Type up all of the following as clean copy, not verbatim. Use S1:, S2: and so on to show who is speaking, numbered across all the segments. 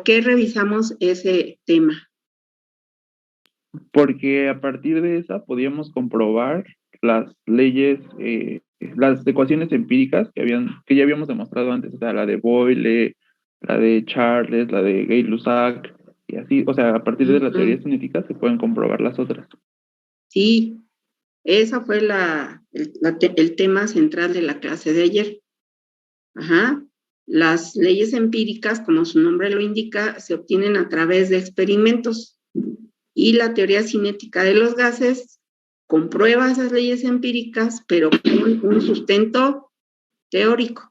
S1: qué revisamos ese tema?
S2: Porque a partir de esa podíamos comprobar las leyes, las ecuaciones empíricas que ya habíamos demostrado antes, o sea, la de Boyle, la de Charles, la de Gay-Lussac, y así, o sea, a partir de la teoría cinética se pueden comprobar las otras.
S1: Sí, esa fue el tema central de la clase de ayer. Ajá. Las leyes empíricas, como su nombre lo indica, se obtienen a través de experimentos, y la teoría cinética de los gases comprueba esas leyes empíricas, pero con un sustento teórico.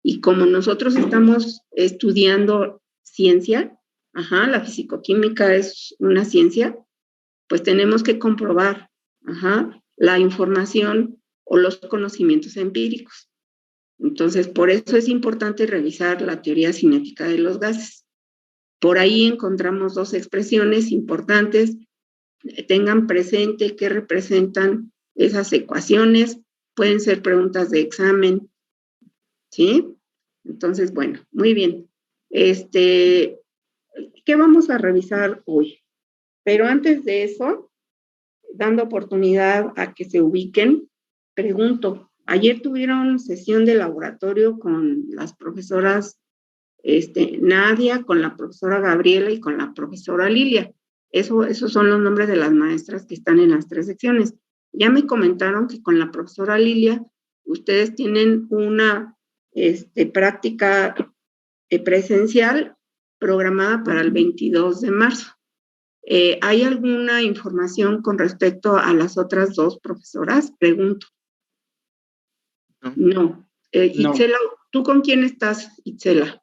S1: Y como nosotros estamos estudiando ciencia, la fisicoquímica es una ciencia, pues tenemos que comprobar la información o los conocimientos empíricos. Entonces, por eso es importante revisar la teoría cinética de los gases. Por ahí encontramos dos expresiones importantes. Tengan presente qué representan esas ecuaciones. Pueden ser preguntas de examen, ¿sí? Entonces, bueno, muy bien. ¿Qué vamos a revisar hoy? Pero antes de eso, dando oportunidad a que se ubiquen, pregunto, ayer tuvieron sesión de laboratorio con las profesoras Nadia, con la profesora Gabriela y con la profesora Lilia. Esos son los nombres de las maestras que están en las 3 secciones. Ya me comentaron que con la profesora Lilia ustedes tienen una práctica presencial programada para el 22 de marzo. ¿Hay alguna información con respecto a las otras 2 profesoras? Pregunto. No. Itzela, ¿tú con quién estás, Itzela?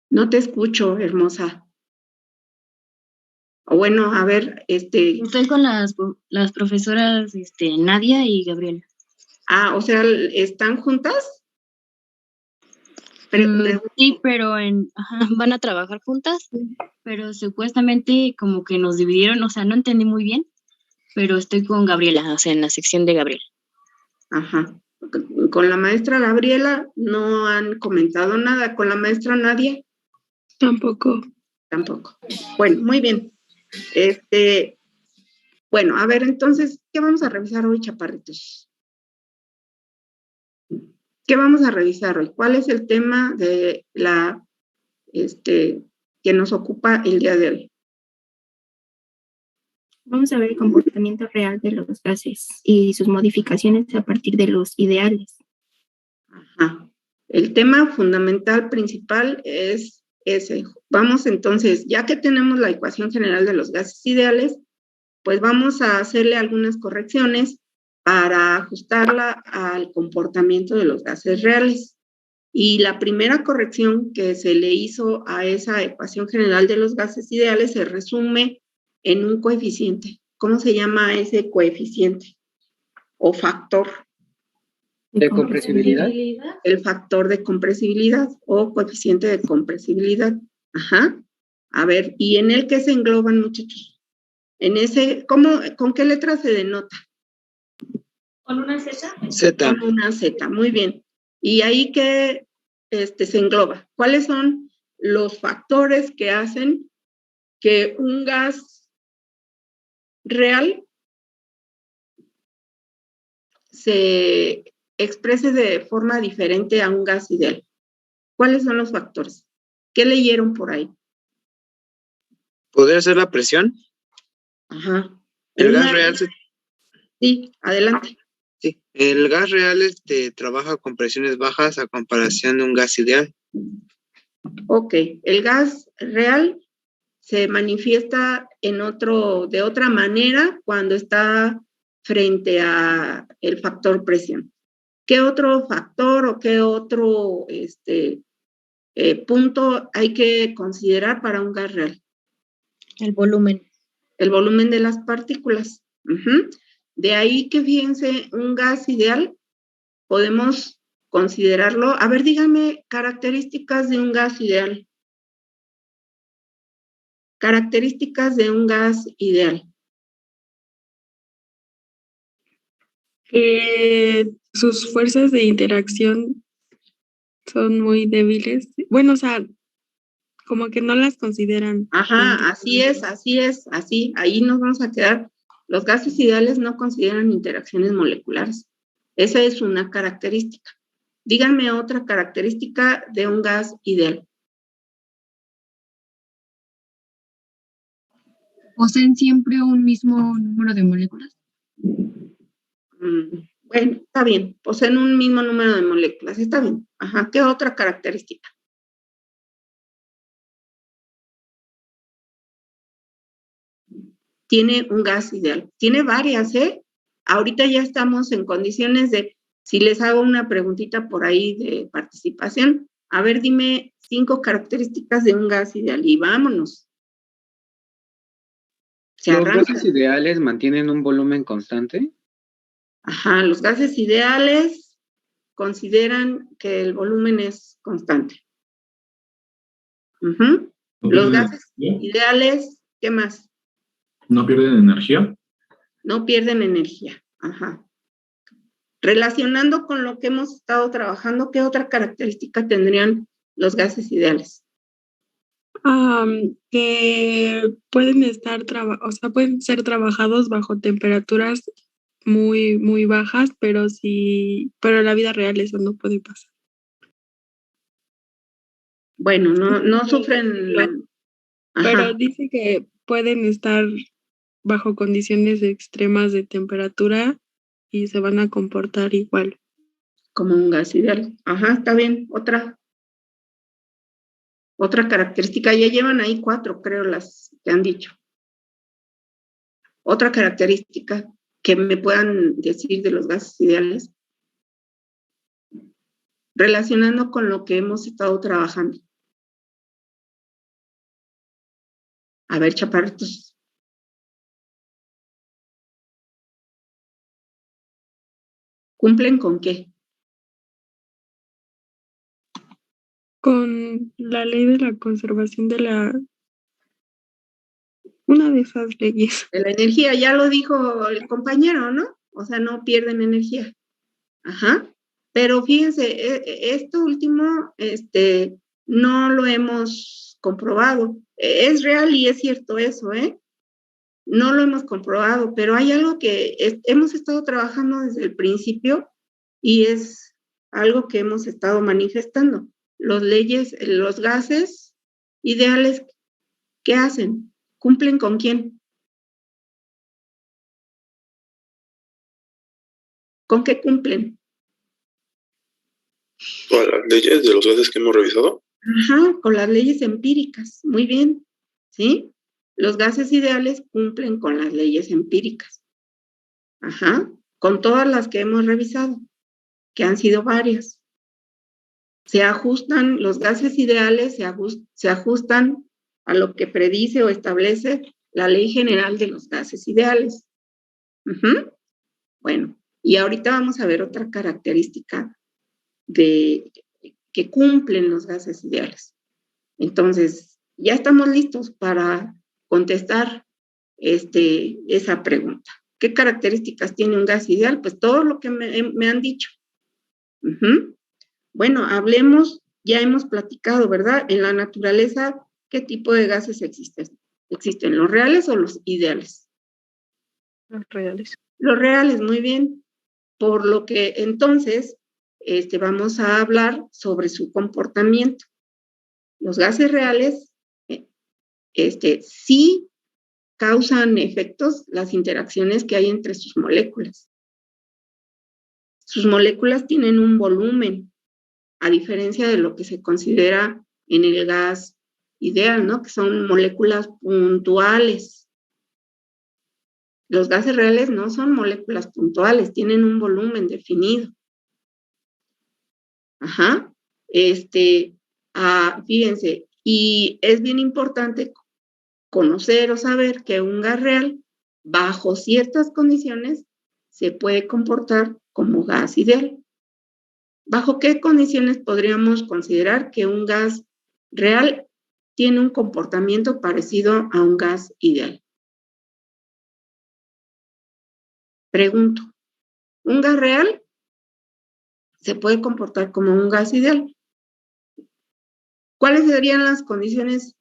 S1: No te escucho, hermosa. O bueno, a ver,
S3: Estoy con las profesoras Nadia y Gabriela.
S1: O sea, ¿están juntas?
S3: Sí, pero van a trabajar juntas, pero supuestamente como que nos dividieron, o sea, no entendí muy bien, pero estoy con Gabriela, o sea, en la sección de Gabriela.
S1: Ajá. Con la maestra Gabriela no han comentado nada. ¿Con la maestra Nadia?
S4: Tampoco.
S1: Tampoco. Bueno, muy bien. Bueno, a ver, entonces, ¿qué vamos a revisar hoy, chaparritos? ¿Qué vamos a revisar hoy? ¿Cuál es el tema de que nos ocupa el día de hoy?
S4: Vamos a ver el comportamiento real de los gases y sus modificaciones a partir de los ideales.
S1: Ajá. El tema fundamental principal es ese. Vamos entonces, ya que tenemos la ecuación general de los gases ideales, pues vamos a hacerle algunas correcciones para ajustarla al comportamiento de los gases reales. Y la primera corrección que se le hizo a esa ecuación general de los gases ideales se resume en un coeficiente. ¿Cómo se llama ese coeficiente o factor?
S5: ¿De compresibilidad?
S1: El factor de compresibilidad o coeficiente de compresibilidad. Ajá. A ver, ¿y en el qué se engloban, muchachos? En ese, ¿con qué letra se denota?
S3: ¿Con una Z?
S5: Z.
S1: Con una Z, muy bien. ¿Y ahí qué se engloba? ¿Cuáles son los factores que hacen que un gas real se exprese de forma diferente a un gas ideal? ¿Cuáles son los factores? ¿Qué leyeron por ahí?
S5: ¿Podría ser la presión?
S1: Ajá.
S5: El gas real.
S1: Sí, adelante.
S5: Sí, el gas real trabaja con presiones bajas a comparación de un gas ideal.
S1: Ok, el gas real se manifiesta de otra manera cuando está frente a el factor presión. ¿Qué otro factor o qué otro punto hay que considerar para un gas real?
S3: El volumen.
S1: El volumen de las partículas. De ahí que fíjense, un gas ideal podemos considerarlo. A ver, díganme características de un gas ideal. Características de un gas ideal.
S4: Que sus fuerzas de interacción
S6: son muy débiles. Bueno, o sea, como que no las consideran.
S1: Ajá, así es, así, ahí nos vamos a quedar. Los gases ideales no consideran interacciones moleculares. Esa es una característica. Díganme otra característica de un gas ideal.
S3: ¿Poseen siempre un mismo número de moléculas?
S1: Bueno, está bien, poseen un mismo número de moléculas, está bien. Ajá, ¿qué otra característica? Tiene un gas ideal. Tiene varias, ¿eh? Ahorita ya estamos en condiciones de, si les hago una preguntita por ahí de participación, a ver, dime 5 características de un gas ideal y vámonos. Se
S7: ¿Los
S1: arranca.
S7: gases ideales mantienen un volumen constante?
S1: Ajá, los gases ideales consideran que el volumen es constante.
S8: ¿No
S1: Los
S8: pierden
S1: gases
S8: energía?
S1: ideales, ¿qué más?
S8: ¿No pierden energía?
S1: No pierden energía. Ajá. Relacionando con lo que hemos estado trabajando, ¿qué otra característica tendrían los gases ideales?
S6: Que pueden estar, o sea, pueden ser trabajados bajo temperaturas muy, muy bajas, pero en la vida real eso no puede pasar.
S1: Bueno, no sufren.
S6: Pero
S1: Ajá,
S6: dice que pueden estar bajo condiciones extremas de temperatura y se van a comportar igual.
S1: como un gas ideal. Ajá, está bien. Otra característica, ya llevan ahí 4, creo, las que han dicho. Otra característica que me puedan decir de los gases ideales, relacionando con lo que hemos estado trabajando. A ver, chaparritos. ¿Cumplen con qué?
S6: Con la ley de la conservación una de esas leyes.
S1: De la energía, ya lo dijo el compañero, ¿no? O sea, no pierden energía. Ajá. Pero fíjense, esto último, no lo hemos comprobado. Es real y es cierto eso, ¿eh? No lo hemos comprobado, pero hay algo que hemos estado trabajando desde el principio y es algo que hemos estado manifestando. Los gases ideales, ¿qué hacen? ¿Cumplen con quién? ¿Con qué cumplen?
S9: ¿Con las leyes de los gases que hemos revisado?
S1: Ajá, con las leyes empíricas, muy bien, ¿sí? Los gases ideales cumplen con las leyes empíricas. Ajá, con todas las que hemos revisado, que han sido varias. Se ajustan, los gases ideales se ajustan a lo que predice o establece la Ley General de los Gases Ideales. Bueno, y ahorita vamos a ver otra característica de que cumplen los gases ideales. Entonces, ya estamos listos para contestar esa pregunta. ¿Qué características tiene un gas ideal? Pues todo lo que me han dicho. Bueno, hablemos, ya hemos platicado, ¿verdad? En la naturaleza, ¿qué tipo de gases existen? ¿Existen los reales o los ideales?
S6: Los reales.
S1: Los reales, muy bien. Por lo que entonces vamos a hablar sobre su comportamiento. Los gases reales sí causan efectos las interacciones que hay entre sus moléculas. Sus moléculas tienen un volumen, a diferencia de lo que se considera en el gas ideal, ¿no? Que son moléculas puntuales. Los gases reales no son moléculas puntuales, tienen un volumen definido. Ajá. Fíjense, y es bien importante conocer o saber que un gas real, bajo ciertas condiciones, se puede comportar como gas ideal. ¿Bajo qué condiciones podríamos considerar que un gas real tiene un comportamiento parecido a un gas ideal? Pregunto, ¿un gas real se puede comportar como un gas ideal? ¿Cuáles serían las condiciones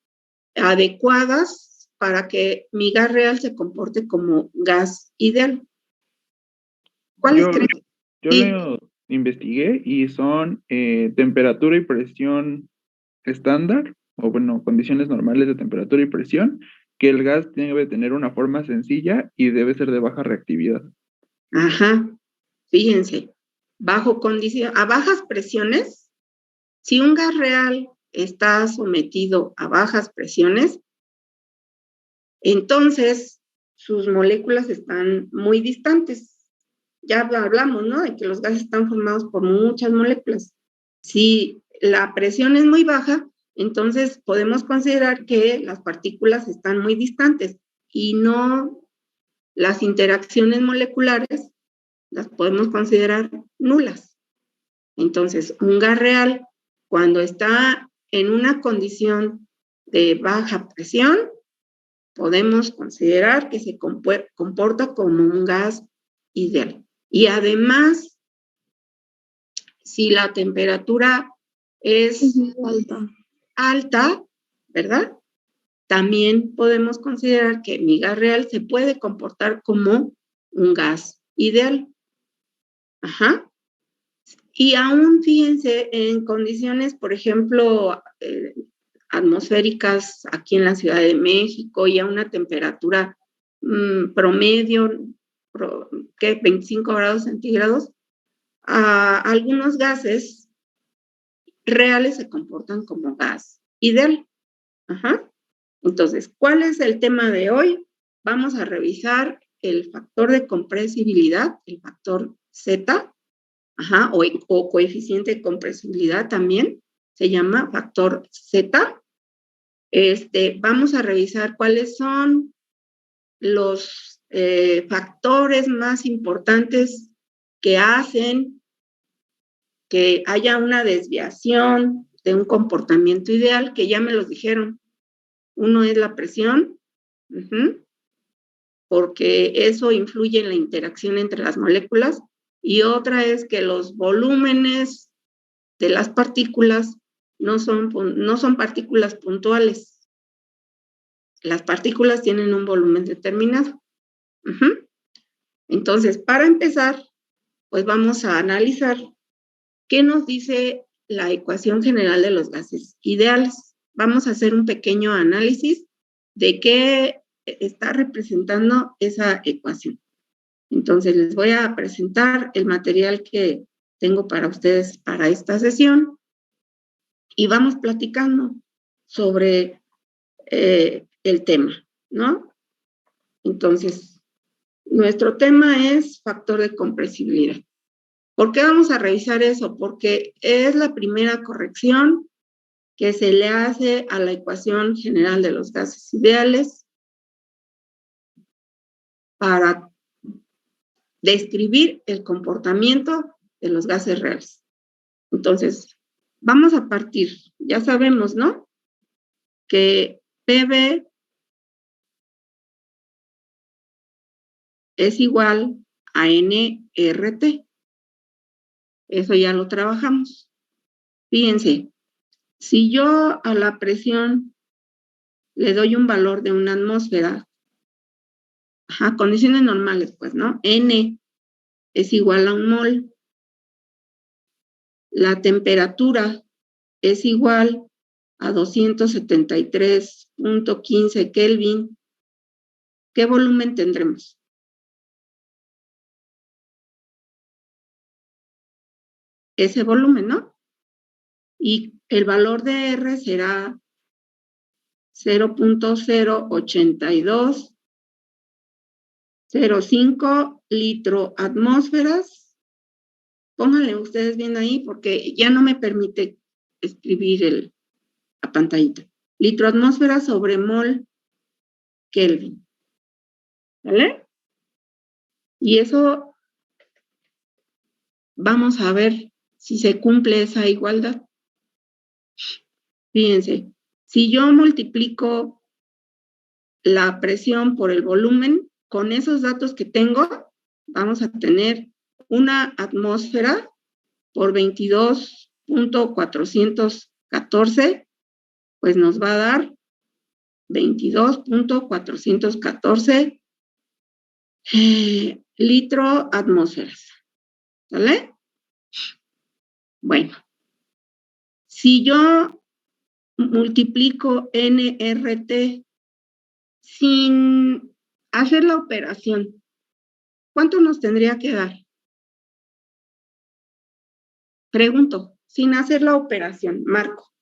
S1: adecuadas para que mi gas real se comporte como gas ideal? ¿Cuáles creen?
S2: Yo
S1: Sí.
S2: lo investigué y son temperatura y presión estándar, o bueno, condiciones normales de temperatura y presión, que el gas debe tener una forma sencilla y debe ser de baja reactividad.
S1: Ajá, fíjense, a bajas presiones, si un gas real está sometido a bajas presiones, entonces sus moléculas están muy distantes. Ya hablamos, ¿no? De que los gases están formados por muchas moléculas. Si la presión es muy baja, entonces podemos considerar que las partículas están muy distantes y no las interacciones moleculares las podemos considerar nulas. Entonces, un gas real, cuando está en una condición de baja presión, podemos considerar que se comporta como un gas ideal. Y además, si la temperatura es alta, ¿verdad? También podemos considerar que mi gas real se puede comportar como un gas ideal. Ajá. Y aún, fíjense, en condiciones, por ejemplo, atmosféricas aquí en la Ciudad de México y a una temperatura promedio, 25 grados centígrados, algunos gases reales se comportan como gas ideal. Ajá. Entonces, ¿cuál es el tema de hoy? Vamos a revisar el factor de compresibilidad, el factor Z, o coeficiente de compresibilidad también, se llama factor Z. Vamos a revisar cuáles son los factores más importantes que hacen que haya una desviación de un comportamiento ideal, que ya me los dijeron. Uno es la presión, porque eso influye en la interacción entre las moléculas, y otra es que los volúmenes de las partículas no son partículas puntuales. Las partículas tienen un volumen determinado. Entonces, para empezar, pues vamos a analizar qué nos dice la ecuación general de los gases ideales. Vamos a hacer un pequeño análisis de qué está representando esa ecuación. Entonces, les voy a presentar el material que tengo para ustedes para esta sesión y vamos platicando sobre el tema, ¿no? Entonces, nuestro tema es factor de compresibilidad. ¿Por qué vamos a revisar eso? Porque es la primera corrección que se le hace a la ecuación general de los gases ideales para describir el comportamiento de los gases reales. Entonces, vamos a partir, ya sabemos, ¿no? Que PV es igual a nRT. Eso ya lo trabajamos. Fíjense, si yo a la presión le doy un valor de una atmósfera, condiciones normales, pues, ¿no? N es igual a un mol. La temperatura es igual a 273.15 Kelvin. ¿Qué volumen tendremos? Ese volumen, ¿no? Y el valor de R será 0.08205 litro atmósferas. Pónganle ustedes bien ahí porque ya no me permite escribir la pantallita. Litro atmósfera sobre mol Kelvin. ¿Vale? Y eso vamos a ver si se cumple esa igualdad. Fíjense, si yo multiplico la presión por el volumen, con esos datos que tengo, vamos a tener una atmósfera por 22.414 pues nos va a dar 22.414 litro atmósferas. ¿Sale? Bueno, si yo multiplico nRT sin hacer la operación, ¿cuánto nos tendría que dar? Pregunto, sin hacer la operación, Marco.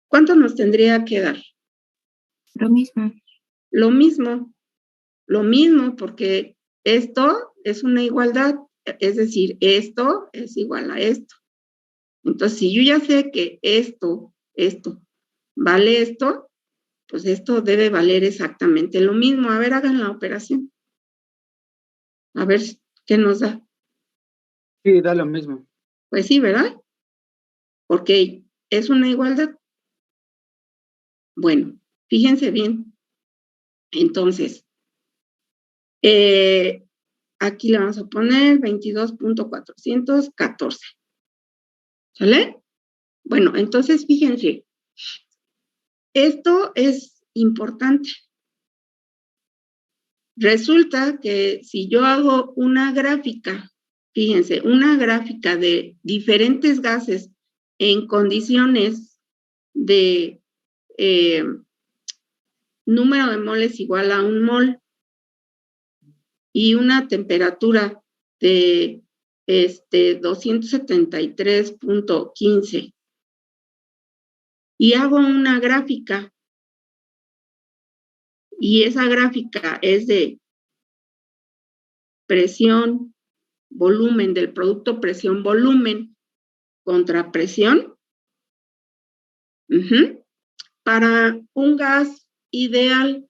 S1: ¿Cuánto nos tendría que dar?
S4: Lo mismo.
S1: Lo mismo, porque esto es una igualdad, es decir, esto es igual a esto. Entonces, si yo ya sé que esto vale esto, pues esto debe valer exactamente lo mismo. A ver, hagan la operación. A ver qué nos da.
S7: Sí, da lo mismo.
S1: Pues sí, ¿verdad? Porque es una igualdad. Bueno, fíjense bien. Entonces, aquí le vamos a poner 22.414. ¿Sale? Bueno, entonces fíjense, esto es importante. Resulta que si yo hago una gráfica, fíjense, una gráfica de diferentes gases en condiciones de número de moles igual a 1 mol y una temperatura de 273.15 y hago una gráfica y esa gráfica es de presión, volumen, del producto presión-volumen contra presión. Para un gas ideal,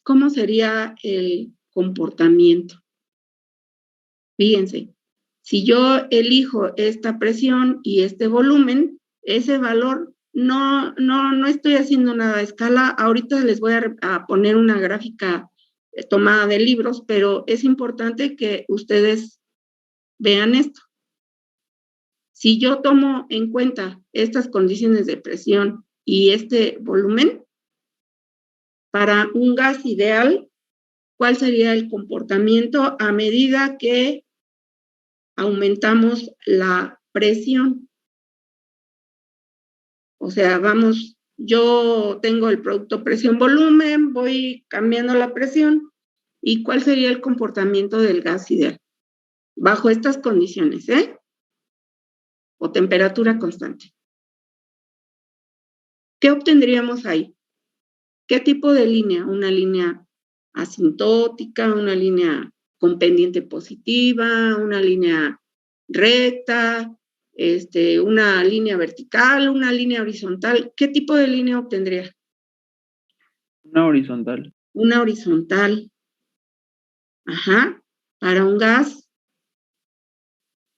S1: ¿cómo sería el comportamiento? Fíjense, si yo elijo esta presión y este volumen, ese valor no estoy haciendo nada a escala. Ahorita les voy a poner una gráfica tomada de libros, pero es importante que ustedes vean esto. Si yo tomo en cuenta estas condiciones de presión y este volumen, para un gas ideal, ¿cuál sería el comportamiento a medida que aumentamos la presión? O sea, vamos, yo tengo el producto presión-volumen, voy cambiando la presión. ¿Y cuál sería el comportamiento del gas ideal? Bajo estas condiciones, o temperatura constante. ¿Qué obtendríamos ahí? ¿Qué tipo de línea? ¿Una línea asintótica, una línea con pendiente positiva, una línea recta, una línea vertical, una línea horizontal? ¿Qué tipo de línea obtendría?
S2: Una horizontal.
S1: Una horizontal. Ajá. Para un gas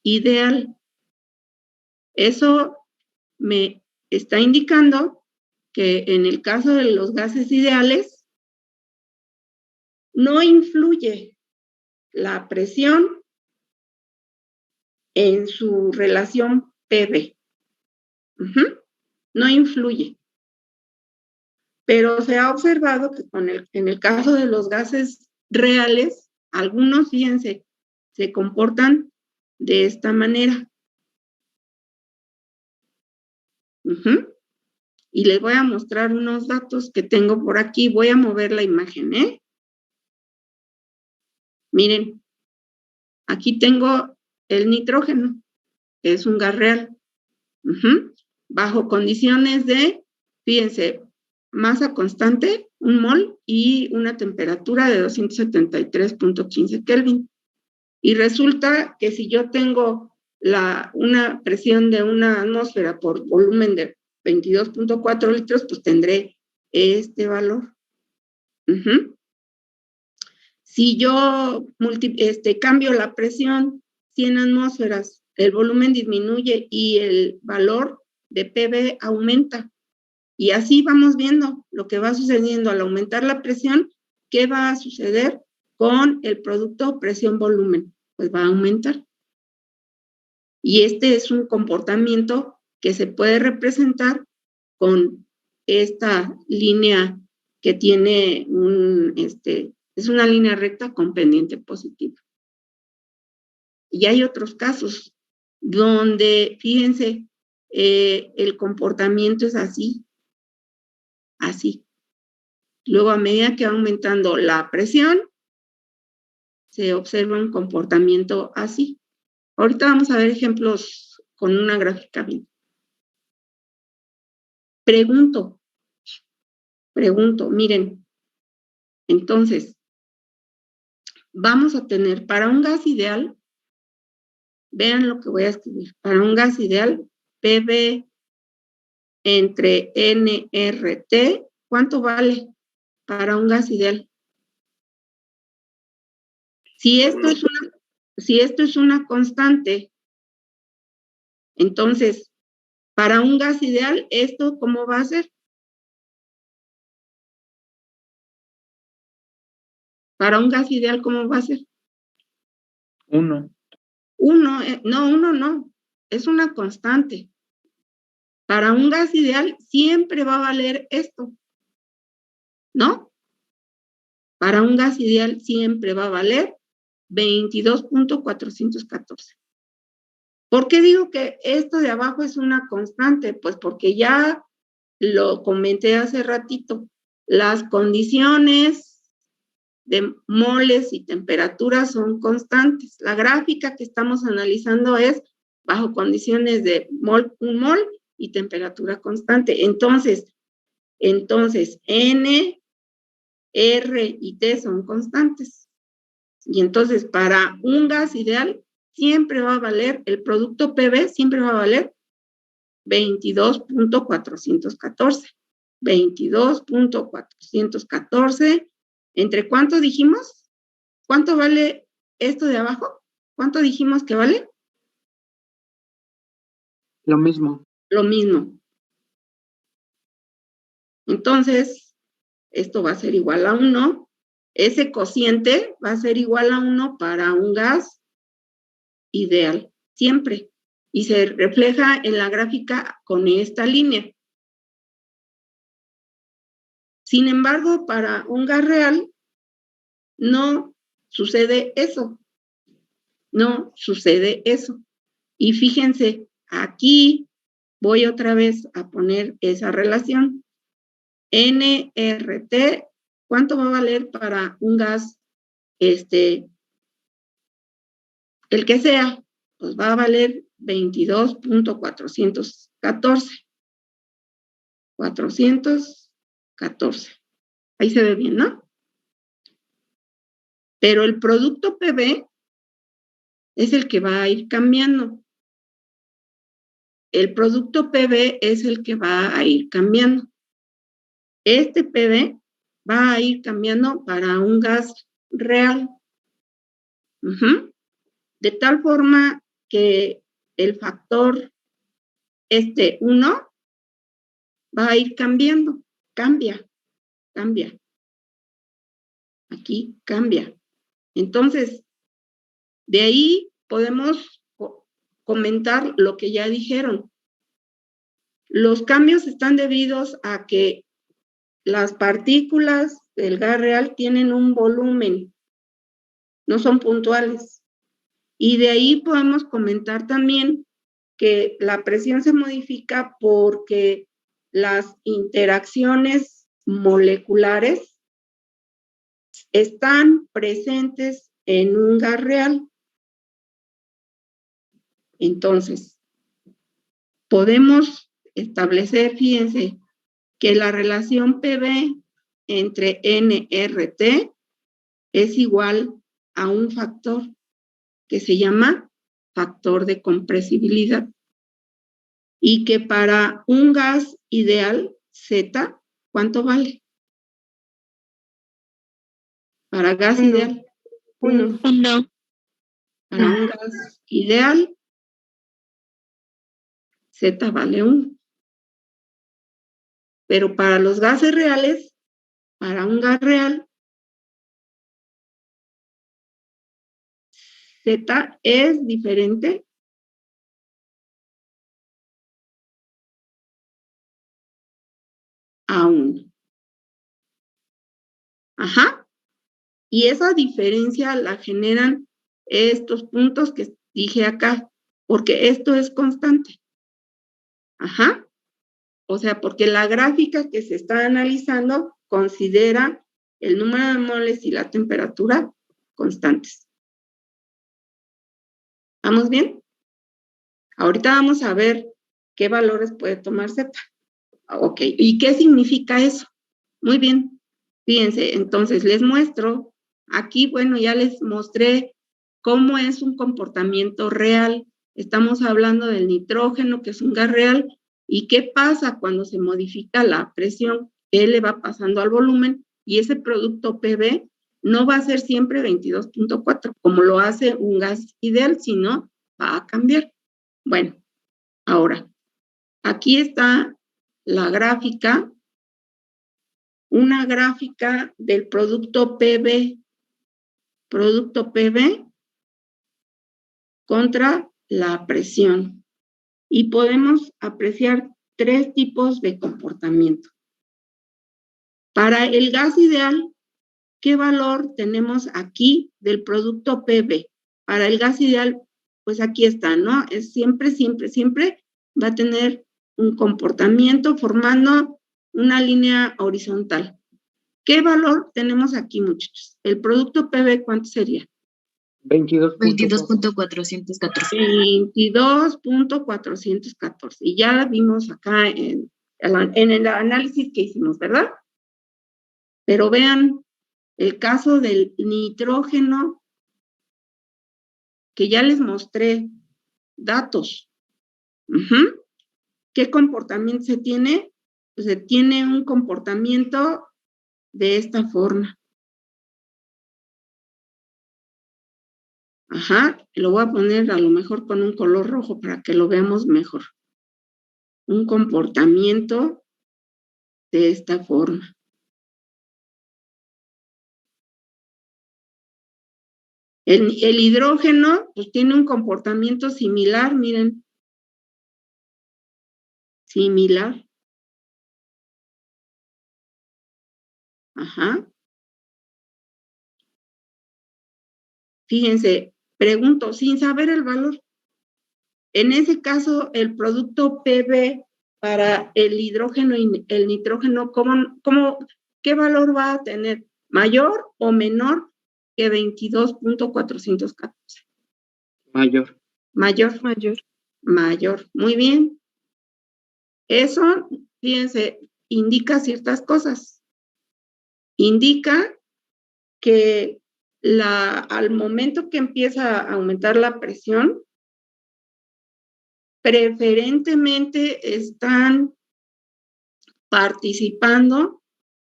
S1: ideal. Eso me está indicando que en el caso de los gases ideales, no influye la presión en su relación PV. No influye. Pero se ha observado que en el caso de los gases reales, algunos, fíjense, se comportan de esta manera. Y les voy a mostrar unos datos que tengo por aquí. Voy a mover la imagen, Miren, aquí tengo el nitrógeno, que es un gas real. Bajo condiciones de, fíjense, masa constante, 1 mol, y una temperatura de 273.15 Kelvin. Y resulta que si yo tengo una presión de una atmósfera por volumen de 22.4 litros, pues tendré este valor. Si yo cambio la presión 100 atmósferas, el volumen disminuye y el valor de PV aumenta. Y así vamos viendo lo que va sucediendo al aumentar la presión. ¿Qué va a suceder con el producto presión-volumen? Pues va a aumentar. Y este es un comportamiento que se puede representar con esta línea que tiene es una línea recta con pendiente positivo. Y hay otros casos donde, fíjense, el comportamiento es así. Luego, a medida que va aumentando la presión, se observa un comportamiento así. Ahorita vamos a ver ejemplos con una gráfica bien. Pregunto, miren, entonces, vamos a tener para un gas ideal, vean lo que voy a escribir, para un gas ideal, PV entre nRT, ¿cuánto vale para un gas ideal? Si esto es una constante, entonces, para un gas ideal, ¿esto cómo va a ser? Para un gas ideal, ¿cómo va a ser?
S2: 1.
S1: No, es una constante. Para un gas ideal siempre va a valer esto, ¿no? Para un gas ideal siempre va a valer 22.414. ¿Por qué digo que esto de abajo es una constante? Pues porque ya lo comenté hace ratito. Las condiciones de moles y temperaturas son constantes. La gráfica que estamos analizando es bajo condiciones de un mol y temperatura constante. Entonces, N, R y T son constantes. Y entonces, para un gas ideal, siempre va a valer, el producto PV siempre va a valer 22.414. 22.414. ¿Entre cuánto dijimos? ¿Cuánto vale esto de abajo? ¿Cuánto dijimos que vale?
S7: Lo mismo.
S1: Lo mismo. Entonces, esto va a ser igual a 1. Ese cociente va a ser igual a 1 para un gas ideal, siempre. Y se refleja en la gráfica con esta línea. Sin embargo, para un gas real, no sucede eso. No sucede eso. Y fíjense, aquí voy otra vez a poner esa relación. nRT, ¿cuánto va a valer para un gas, el que sea? Pues va a valer 22.414. 414. Ahí se ve bien, ¿no? Pero el producto PV es el que va a ir cambiando. El producto PV es el que va a ir cambiando. Este PV va a ir cambiando para un gas real. De tal forma que el factor 1 va a ir cambiando. Cambia. Aquí cambia. Entonces, de ahí podemos comentar lo que ya dijeron. Los cambios están debidos a que las partículas del gas real tienen un volumen, no son puntuales. Y de ahí podemos comentar también que la presión se modifica porque las interacciones moleculares están presentes en un gas real. Entonces, podemos establecer, fíjense, que la relación PV entre nRT es igual a un factor que se llama factor de compresibilidad y que para un gas ideal Z, ¿cuánto vale? Para gas ideal, 1. Para un gas ideal, Z vale 1. Pero para los gases reales, para un gas real, Z es diferente a 1. Ajá. Y esa diferencia la generan estos puntos que dije acá, porque esto es constante. Ajá. O sea, porque la gráfica que se está analizando considera el número de moles y la temperatura constantes. ¿Vamos bien? Ahorita vamos a ver qué valores puede tomar Z. Ok, ¿y qué significa eso? Muy bien, fíjense, entonces les muestro, aquí, bueno, ya les mostré cómo es un comportamiento real. Estamos hablando del nitrógeno, que es un gas real, y qué pasa cuando se modifica la presión, qué le va pasando al volumen, y ese producto PV no va a ser siempre 22.4, como lo hace un gas ideal, sino va a cambiar. Bueno, ahora, aquí está la gráfica, una gráfica del producto PV contra la presión. Y podemos apreciar 3 tipos de comportamiento. Para el gas ideal, ¿qué valor tenemos aquí del producto PV? Para el gas ideal, pues aquí está, ¿no? Es siempre va a tener un comportamiento formando una línea horizontal. ¿Qué valor tenemos aquí, muchachos? El producto PV, ¿cuánto sería?
S3: 22.414.
S1: 22.414. Y ya la vimos acá en el análisis que hicimos, ¿verdad? Pero vean el caso del nitrógeno, que ya les mostré datos. ¿Qué comportamiento se tiene? Pues se tiene un comportamiento de esta forma. Ajá, lo voy a poner a lo mejor con un color rojo para que lo veamos mejor. Un comportamiento de esta forma. El hidrógeno, pues tiene un comportamiento similar, miren. Similar. Ajá. Fíjense, pregunto, sin saber el valor. En ese caso, el producto PV para el hidrógeno y el nitrógeno, ¿qué valor va a tener? ¿Mayor o menor que 22.414?
S7: Mayor.
S1: Mayor. Muy bien. Eso, fíjense, indica ciertas cosas. Indica que al momento que empieza a aumentar la presión, preferentemente están participando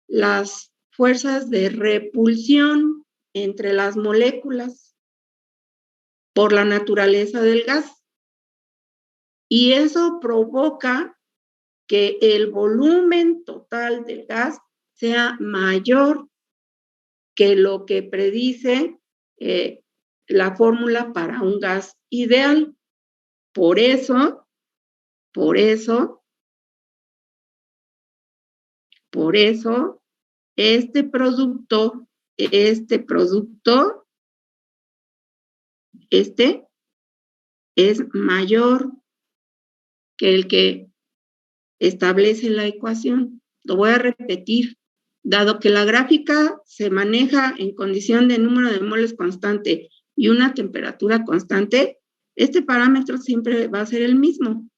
S1: las fuerzas de repulsión entre las moléculas por la naturaleza del gas. Y eso provoca que el volumen total del gas sea mayor que lo que predice la fórmula para un gas ideal. Por eso, este producto es mayor que el que establece la ecuación. Lo voy a repetir. Dado que la gráfica se maneja en condición de número de moles constante y una temperatura constante, este parámetro siempre va a ser el mismo.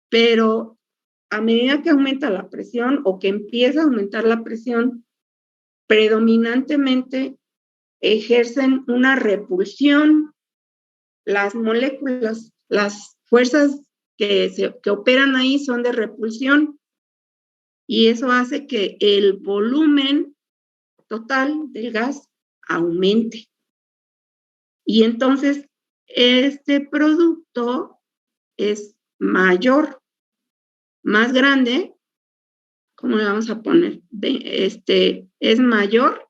S1: Pero a medida que aumenta la presión o que empieza a aumentar la presión, predominantemente ejercen una repulsión. Las moléculas, las fuerzas que operan ahí son de repulsión. Y eso hace que el volumen total del gas aumente. Y entonces, este producto es mayor, más grande. ¿Cómo le vamos a poner? Es mayor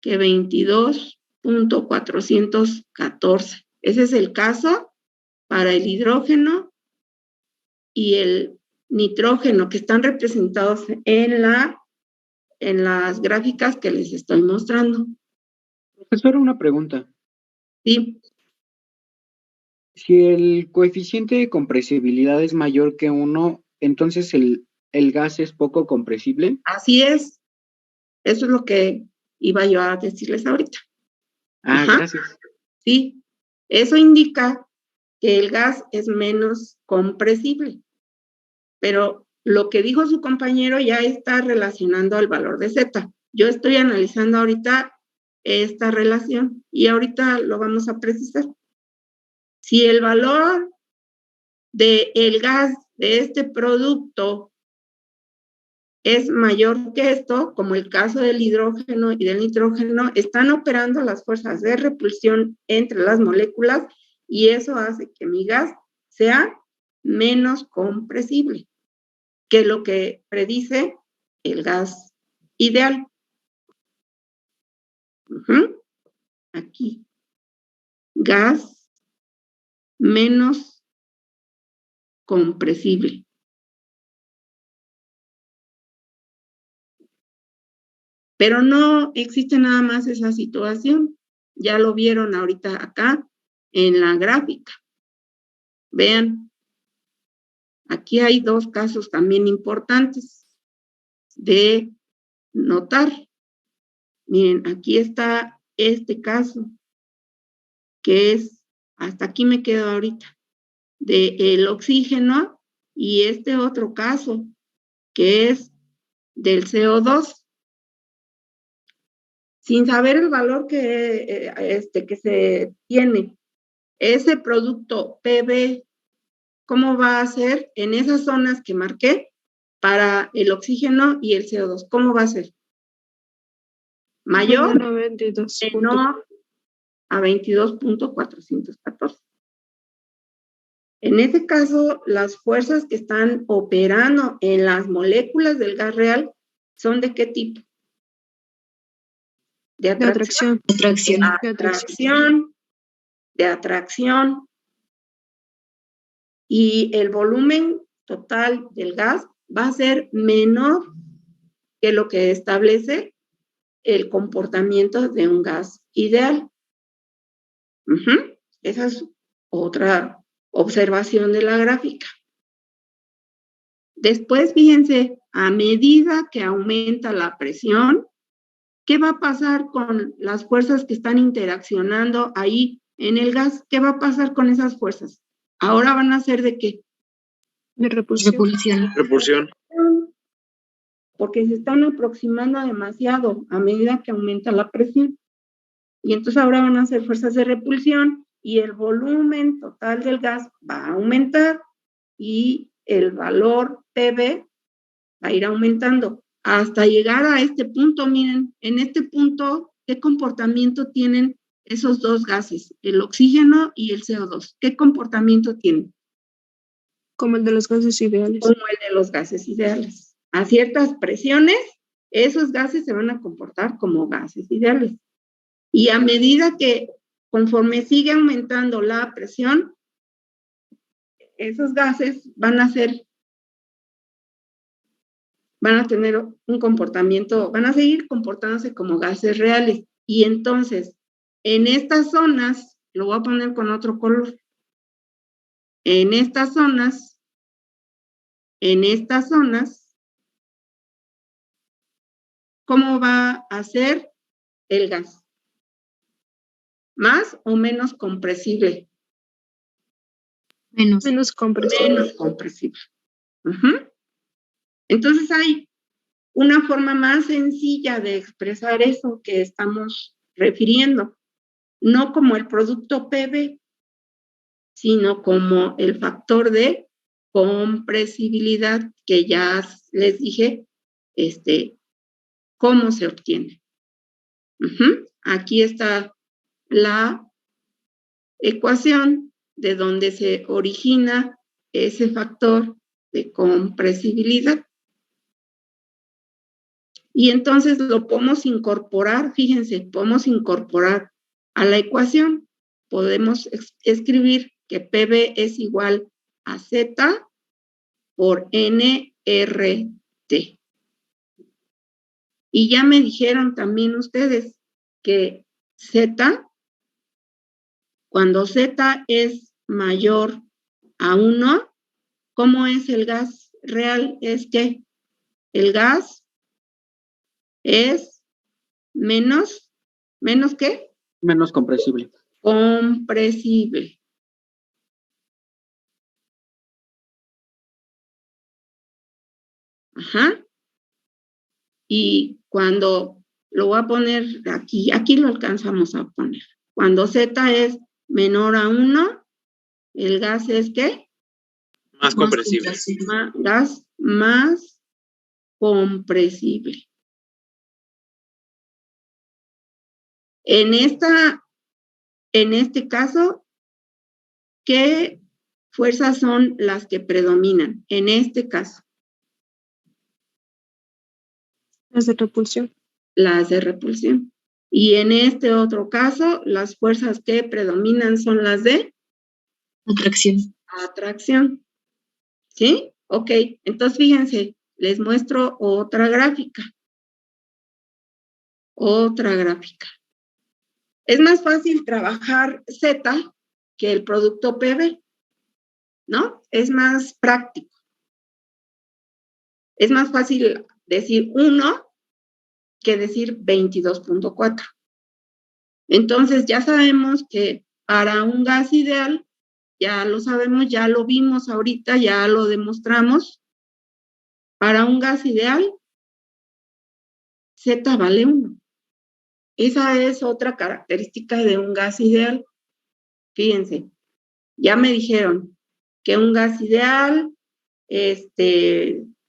S1: que 22.414. Ese es el caso para el hidrógeno y el nitrógeno, que están representados en las gráficas que les estoy mostrando.
S7: Profesora, una pregunta.
S1: Sí,
S7: Si el coeficiente de compresibilidad es mayor que 1, entonces el gas es poco compresible.
S1: así es. Eso es lo que iba yo a decirles ahorita.
S7: Ah, gracias.
S1: Sí, eso indica que el gas es menos compresible. Pero lo que dijo su compañero ya está relacionando al valor de Z. Yo estoy analizando ahorita esta relación y ahorita lo vamos a precisar. Si el valor del gas de este producto es mayor que esto, como el caso del hidrógeno y del nitrógeno, están operando las fuerzas de repulsión entre las moléculas y eso hace que mi gas sea menos compresible que lo que predice el gas ideal. Aquí. Gas menos compresible. Pero no existe nada más esa situación. Ya lo vieron ahorita acá en la gráfica. Vean, aquí hay dos casos también importantes de notar. Miren, aquí está este caso, que es, hasta aquí me quedo ahorita, del oxígeno, y este otro caso, que es del CO2. Sin saber el valor que se tiene, ese producto PB, ¿cómo va a ser en esas zonas que marqué para el oxígeno y el CO2? ¿Cómo va a ser? Mayor, menor a 22.414. En este caso, las fuerzas que están operando en las moléculas del gas real son ¿de qué tipo? De atracción. De atracción. Y el volumen total del gas va a ser menor que lo que establece el comportamiento de un gas ideal. Esa es otra observación de la gráfica. Después, fíjense, a medida que aumenta la presión, ¿qué va a pasar con las fuerzas que están interaccionando ahí en el gas? ¿Qué va a pasar con esas fuerzas? Ahora van a ser ¿de qué?
S6: De repulsión.
S5: Repulsión.
S1: Porque se están aproximando demasiado a medida que aumenta la presión. Y entonces ahora van a ser fuerzas de repulsión y el volumen total del gas va a aumentar y el valor PV va a ir aumentando hasta llegar a este punto. Miren, en este punto, ¿qué comportamiento tienen esos dos gases, el oxígeno y el CO2? ¿Qué comportamiento tienen?
S6: Como el de los gases ideales.
S1: Como el de los gases ideales. A ciertas presiones, esos gases se van a comportar como gases ideales. Y a medida que, conforme sigue aumentando la presión, esos gases van a tener un comportamiento, van a seguir comportándose como gases reales. Y entonces, en estas zonas, lo voy a poner con otro color. En estas zonas, ¿cómo va a ser el gas? ¿Más o menos compresible?
S6: Menos compresible.
S1: Menos compresible. Entonces hay una forma más sencilla de expresar eso que estamos refiriendo, no como el producto PV, sino como el factor de compresibilidad que ya les dije, cómo se obtiene. Aquí está la ecuación de donde se origina ese factor de compresibilidad. Y entonces lo podemos incorporar, fíjense, podemos incorporar a la ecuación. Podemos escribir que PV es igual a Z por nRT. Y ya me dijeron también ustedes que Z, cuando Z es mayor a 1, ¿cómo es el gas real? Es que el gas es menos ¿qué?
S7: Menos compresible.
S1: Compresible. Ajá. Y cuando lo voy a poner aquí lo alcanzamos a poner. Cuando Z es menor a 1, el gas es ¿qué?
S5: Más compresible.
S1: Gas más compresible. En este caso, ¿qué fuerzas son las que predominan? En este caso.
S6: Las de repulsión.
S1: Las de repulsión. Y en este otro caso, las fuerzas que predominan son las de atracción. ¿Sí? Ok, entonces fíjense, les muestro otra gráfica. Es más fácil trabajar Z que el producto PV, ¿no? Es más práctico. Es más fácil decir 1 que decir 22.4. Entonces ya sabemos que para un gas ideal, ya lo sabemos, ya lo vimos ahorita, ya lo demostramos. Para un gas ideal, Z vale 1. Esa es otra característica de un gas ideal. Fíjense, ya me dijeron que un gas ideal,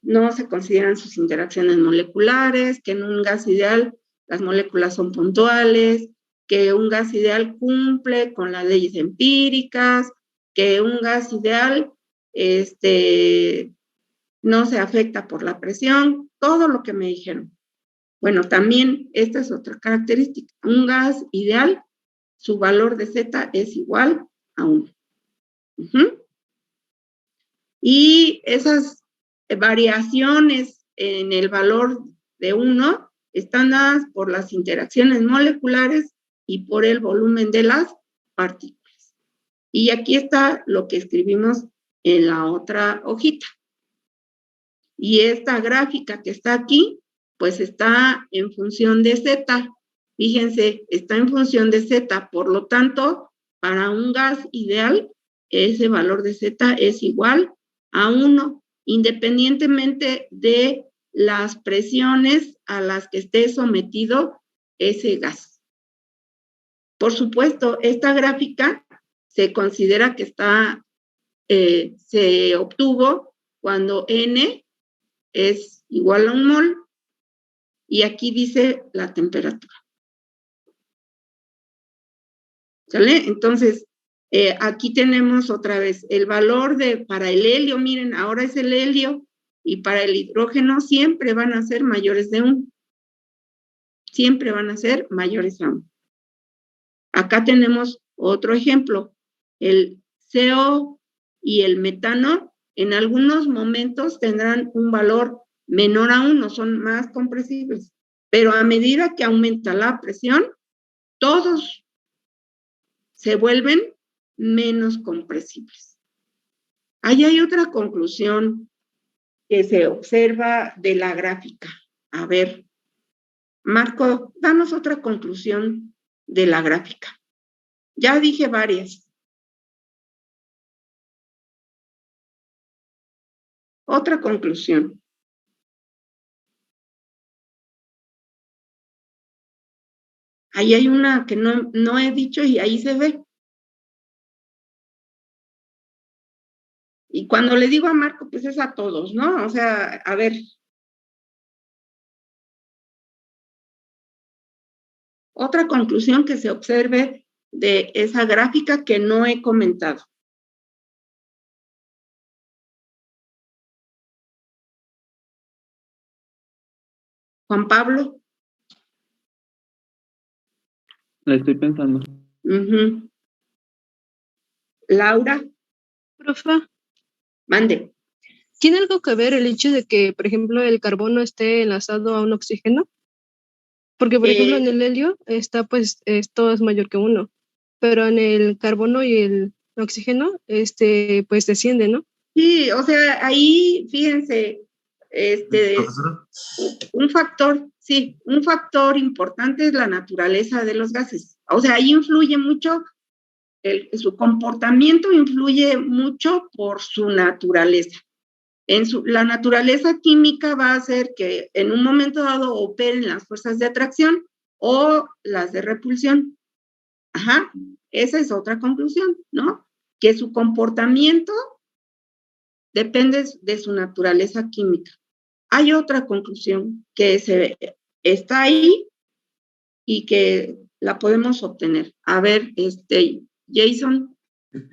S1: no se consideran sus interacciones moleculares, que en un gas ideal las moléculas son puntuales, que un gas ideal cumple con las leyes empíricas, que un gas ideal no se afecta por la presión, todo lo que me dijeron. Bueno, también esta es otra característica. Un gas ideal, su valor de Z es igual a 1. Y esas variaciones en el valor de 1 están dadas por las interacciones moleculares y por el volumen de las partículas. Y aquí está lo que escribimos en la otra hojita. Y esta gráfica que está aquí, pues está en función de Z. Fíjense, está en función de Z. Por lo tanto, para un gas ideal, ese valor de Z es igual a 1, independientemente de las presiones a las que esté sometido ese gas. Por supuesto, esta gráfica se considera que se obtuvo cuando N es igual a 1 mol, y aquí dice la temperatura. ¿Sale? Entonces, aquí tenemos otra vez el valor para el helio, miren, ahora es el helio, y para el hidrógeno siempre van a ser mayores de 1. Siempre van a ser mayores a 1. Acá tenemos otro ejemplo, el CO y el metano, en algunos momentos tendrán un valor menor a 1, son más compresibles, pero a medida que aumenta la presión, todos se vuelven menos compresibles. Ahí hay otra conclusión que se observa de la gráfica. A ver, Marco, danos otra conclusión de la gráfica. Ya dije varias. Otra conclusión. Ahí hay una que no he dicho y ahí se ve. Y cuando le digo a Marco, pues es a todos, ¿no? O sea, a ver. Otra conclusión que se observe de esa gráfica que no he comentado. Juan Pablo.
S2: La estoy pensando.
S1: Laura.
S6: Profe.
S1: Mande.
S10: ¿Tiene algo que ver el hecho de que, por ejemplo, el carbono esté enlazado a un oxígeno? Porque, por ejemplo, en el helio está, pues, todo es mayor que 1, pero en el carbono y el oxígeno, pues, desciende, ¿no?
S1: Sí, o sea, ahí, fíjense,
S8: ¿Profesora?
S1: un factor importante es la naturaleza de los gases. O sea, ahí influye mucho, su comportamiento influye mucho por su naturaleza. La naturaleza química va a hacer que en un momento dado operen las fuerzas de atracción o las de repulsión. Ajá, esa es otra conclusión, ¿no? Que su comportamiento depende de su naturaleza química. Hay otra conclusión que está ahí y que la podemos obtener. A ver, Jason.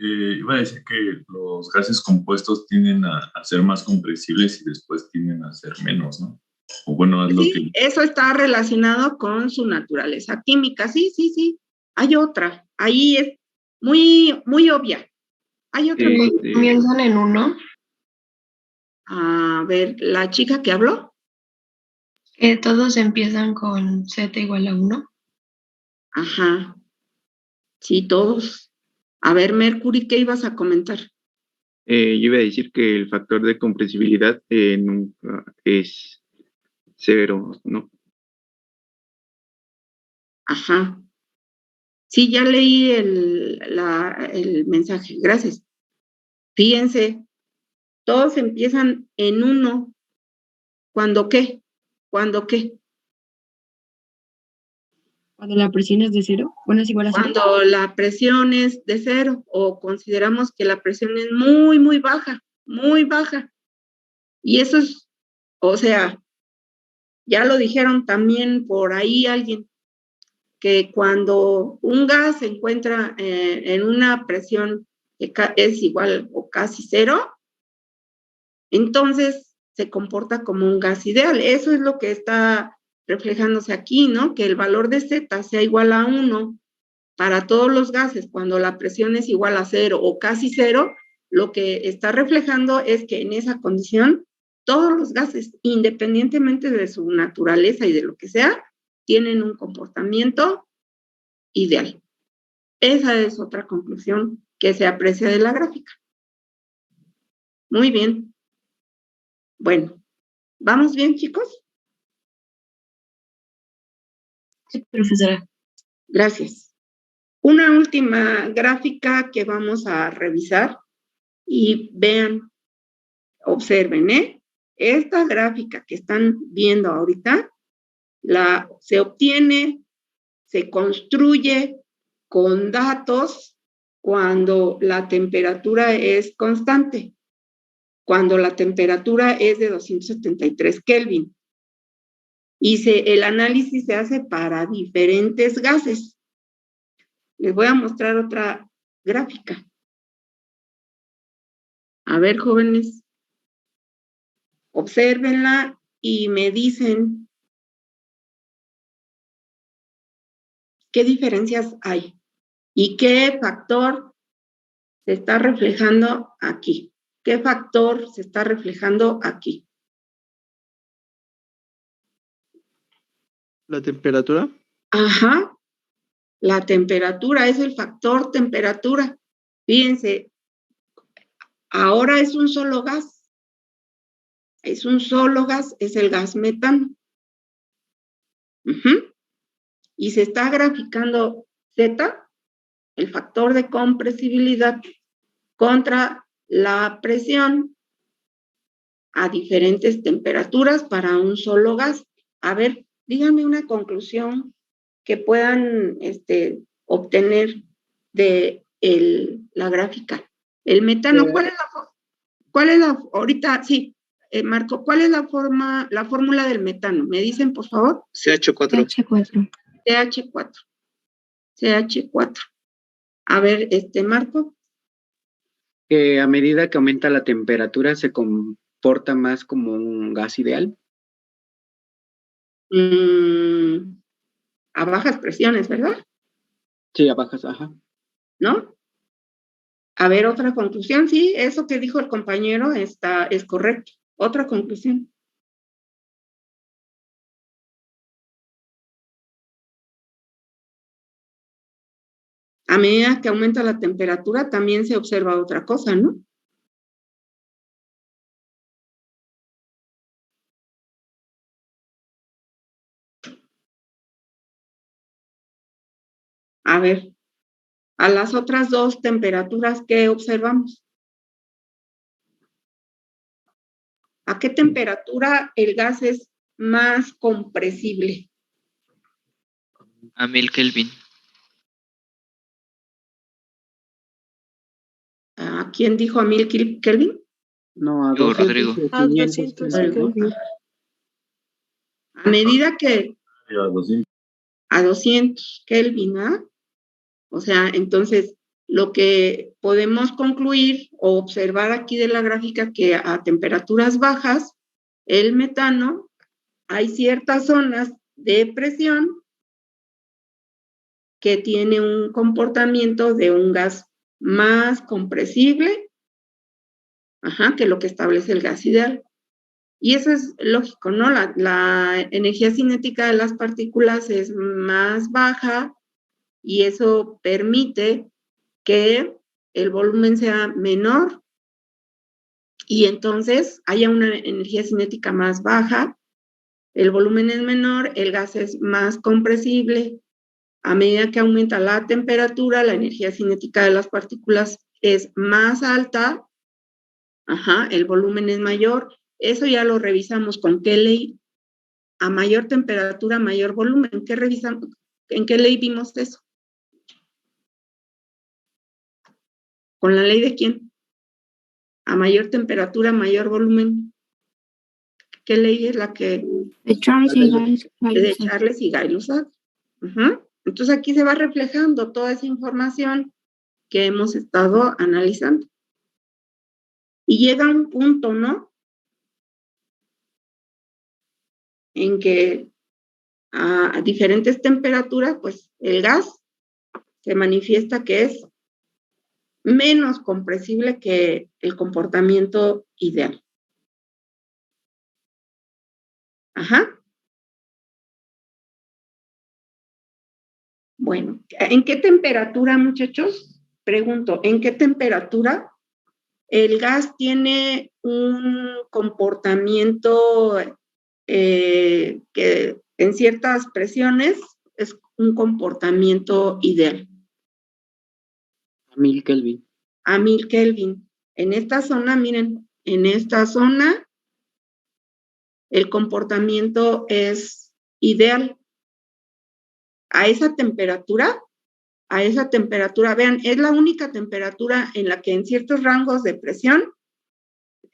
S8: Iba a decir que los gases compuestos tienden a ser más compresibles y después tienden a ser menos, ¿no? O bueno, es lo que...
S1: Eso está relacionado con su naturaleza química. Sí. Hay otra. Ahí es muy, muy obvia. Hay otra.
S4: ¿Comienzan en 1?
S1: A ver, la chica que habló.
S4: Todos empiezan con Z igual a 1.
S1: Ajá. Sí, todos. A ver, Mercury, ¿qué ibas a comentar?
S7: Yo iba a decir que el factor de compresibilidad nunca es 0, ¿no?
S1: Ajá. Sí, ya leí el mensaje. Gracias. Fíjense, todos empiezan en 1. ¿Cuándo qué?
S3: Cuando la presión es de 0, bueno, es igual a 0.
S1: Cuando la presión es de 0 o consideramos que la presión es muy, muy baja, muy baja. Y eso es, o sea, ya lo dijeron también por ahí alguien, que cuando un gas se encuentra en una presión que es igual o casi 0, entonces se comporta como un gas ideal. Eso es lo que está reflejándose aquí, ¿no? Que el valor de Z sea igual a 1 para todos los gases cuando la presión es igual a 0 o casi 0, lo que está reflejando es que en esa condición todos los gases, independientemente de su naturaleza y de lo que sea, tienen un comportamiento ideal. Esa es otra conclusión que se aprecia de la gráfica. Muy bien. Bueno, ¿vamos bien, chicos?
S3: Sí, profesora.
S1: Gracias. Una última gráfica que vamos a revisar y vean, observen, esta gráfica que están viendo ahorita, se obtiene, se construye con datos cuando la temperatura es constante, cuando la temperatura es de 273 Kelvin. Y el análisis se hace para diferentes gases. Les voy a mostrar otra gráfica. A ver, jóvenes, obsérvenla y me dicen qué diferencias hay y qué factor se está reflejando aquí. ¿Qué factor se está reflejando aquí?
S7: ¿La temperatura?
S1: Ajá, la temperatura es el factor temperatura. Fíjense, ahora es un solo gas. Es un solo gas, es el gas metano. Y se está graficando Z, el factor de compresibilidad, contra la presión a diferentes temperaturas para un solo gas. A ver, díganme una conclusión que puedan obtener de la gráfica. El metano, ¿cuál es la ahorita, sí, Marco, ¿cuál es la fórmula del metano? ¿Me dicen, por favor?
S5: CH4.
S1: CH4. A ver, Marco.
S7: Que a medida que aumenta la temperatura se comporta más como un gas ideal.
S1: A bajas presiones, ¿verdad?
S7: Sí, a bajas, ajá.
S1: ¿No? A ver, otra conclusión. Sí, eso que dijo el compañero es correcto. Otra conclusión. A medida que aumenta la temperatura, también se observa otra cosa, ¿no? A ver, a las otras dos temperaturas, ¿qué observamos? ¿A qué temperatura el gas es más compresible?
S11: A 1000 Kelvin.
S1: ¿A quién dijo a 1000 Kelvin?
S7: No, a
S11: Yo,
S7: 200
S11: Rodrigo.
S7: o
S10: A
S7: 500
S10: 200
S7: Kelvin, ¿no?
S1: A medida que
S8: A 200.
S1: a 200 Kelvin, ¿ah? O sea, entonces, lo que podemos concluir o observar aquí de la gráfica que a temperaturas bajas, el metano, hay ciertas zonas de presión que tiene un comportamiento de un gas más compresible, que lo que establece el gas ideal. Y eso es lógico, ¿no? La energía cinética de las partículas es más baja y eso permite que el volumen sea menor y entonces haya una energía cinética más baja, el volumen es menor, el gas es más compresible. A medida que aumenta la temperatura, la energía cinética de las partículas es más alta, el volumen es mayor. Eso ya lo revisamos con qué ley. A mayor temperatura, mayor volumen. ¿Qué revisamos? ¿En qué ley vimos eso? ¿Con la ley de quién? A mayor temperatura, mayor volumen. ¿Qué ley es la que?
S4: De Charles y Gay-Lussac.
S1: De Charles y Gay-Lussac. Entonces aquí se va reflejando toda esa información que hemos estado analizando. Y llega un punto, ¿no? En que a diferentes temperaturas, pues el gas se manifiesta que es menos compresible que el comportamiento ideal. Bueno, ¿en qué temperatura, muchachos? Pregunto, ¿en qué temperatura el gas tiene un comportamiento que en ciertas presiones es un comportamiento ideal?
S7: A 1000 Kelvin.
S1: A 1000 Kelvin. En esta zona, miren, en esta zona el comportamiento es ideal. A esa temperatura, vean, es la única temperatura en la que en ciertos rangos de presión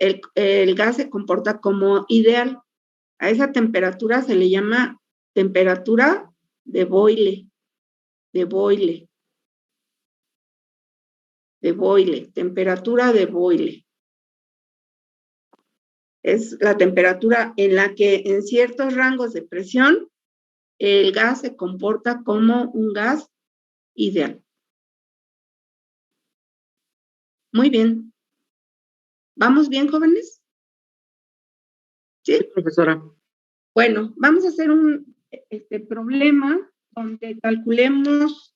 S1: el gas se comporta como ideal. A esa temperatura se le llama temperatura de Boyle, temperatura de Boyle. Es la temperatura en la que en ciertos rangos de presión el gas se comporta como un gas ideal. Muy bien. ¿Vamos bien, jóvenes? ¿Sí?
S7: Profesora.
S1: Bueno, vamos a hacer un problema donde calculemos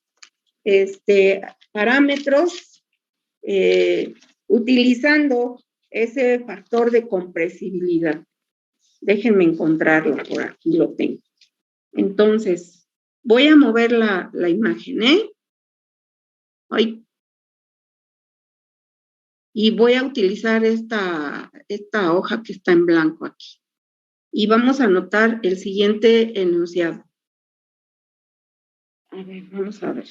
S1: parámetros utilizando ese factor de compresibilidad. Déjenme encontrarlo, por aquí lo tengo. Entonces, voy a mover la imagen, y voy a utilizar esta hoja que está en blanco aquí. Y vamos a anotar el siguiente enunciado. A ver, vamos a ver.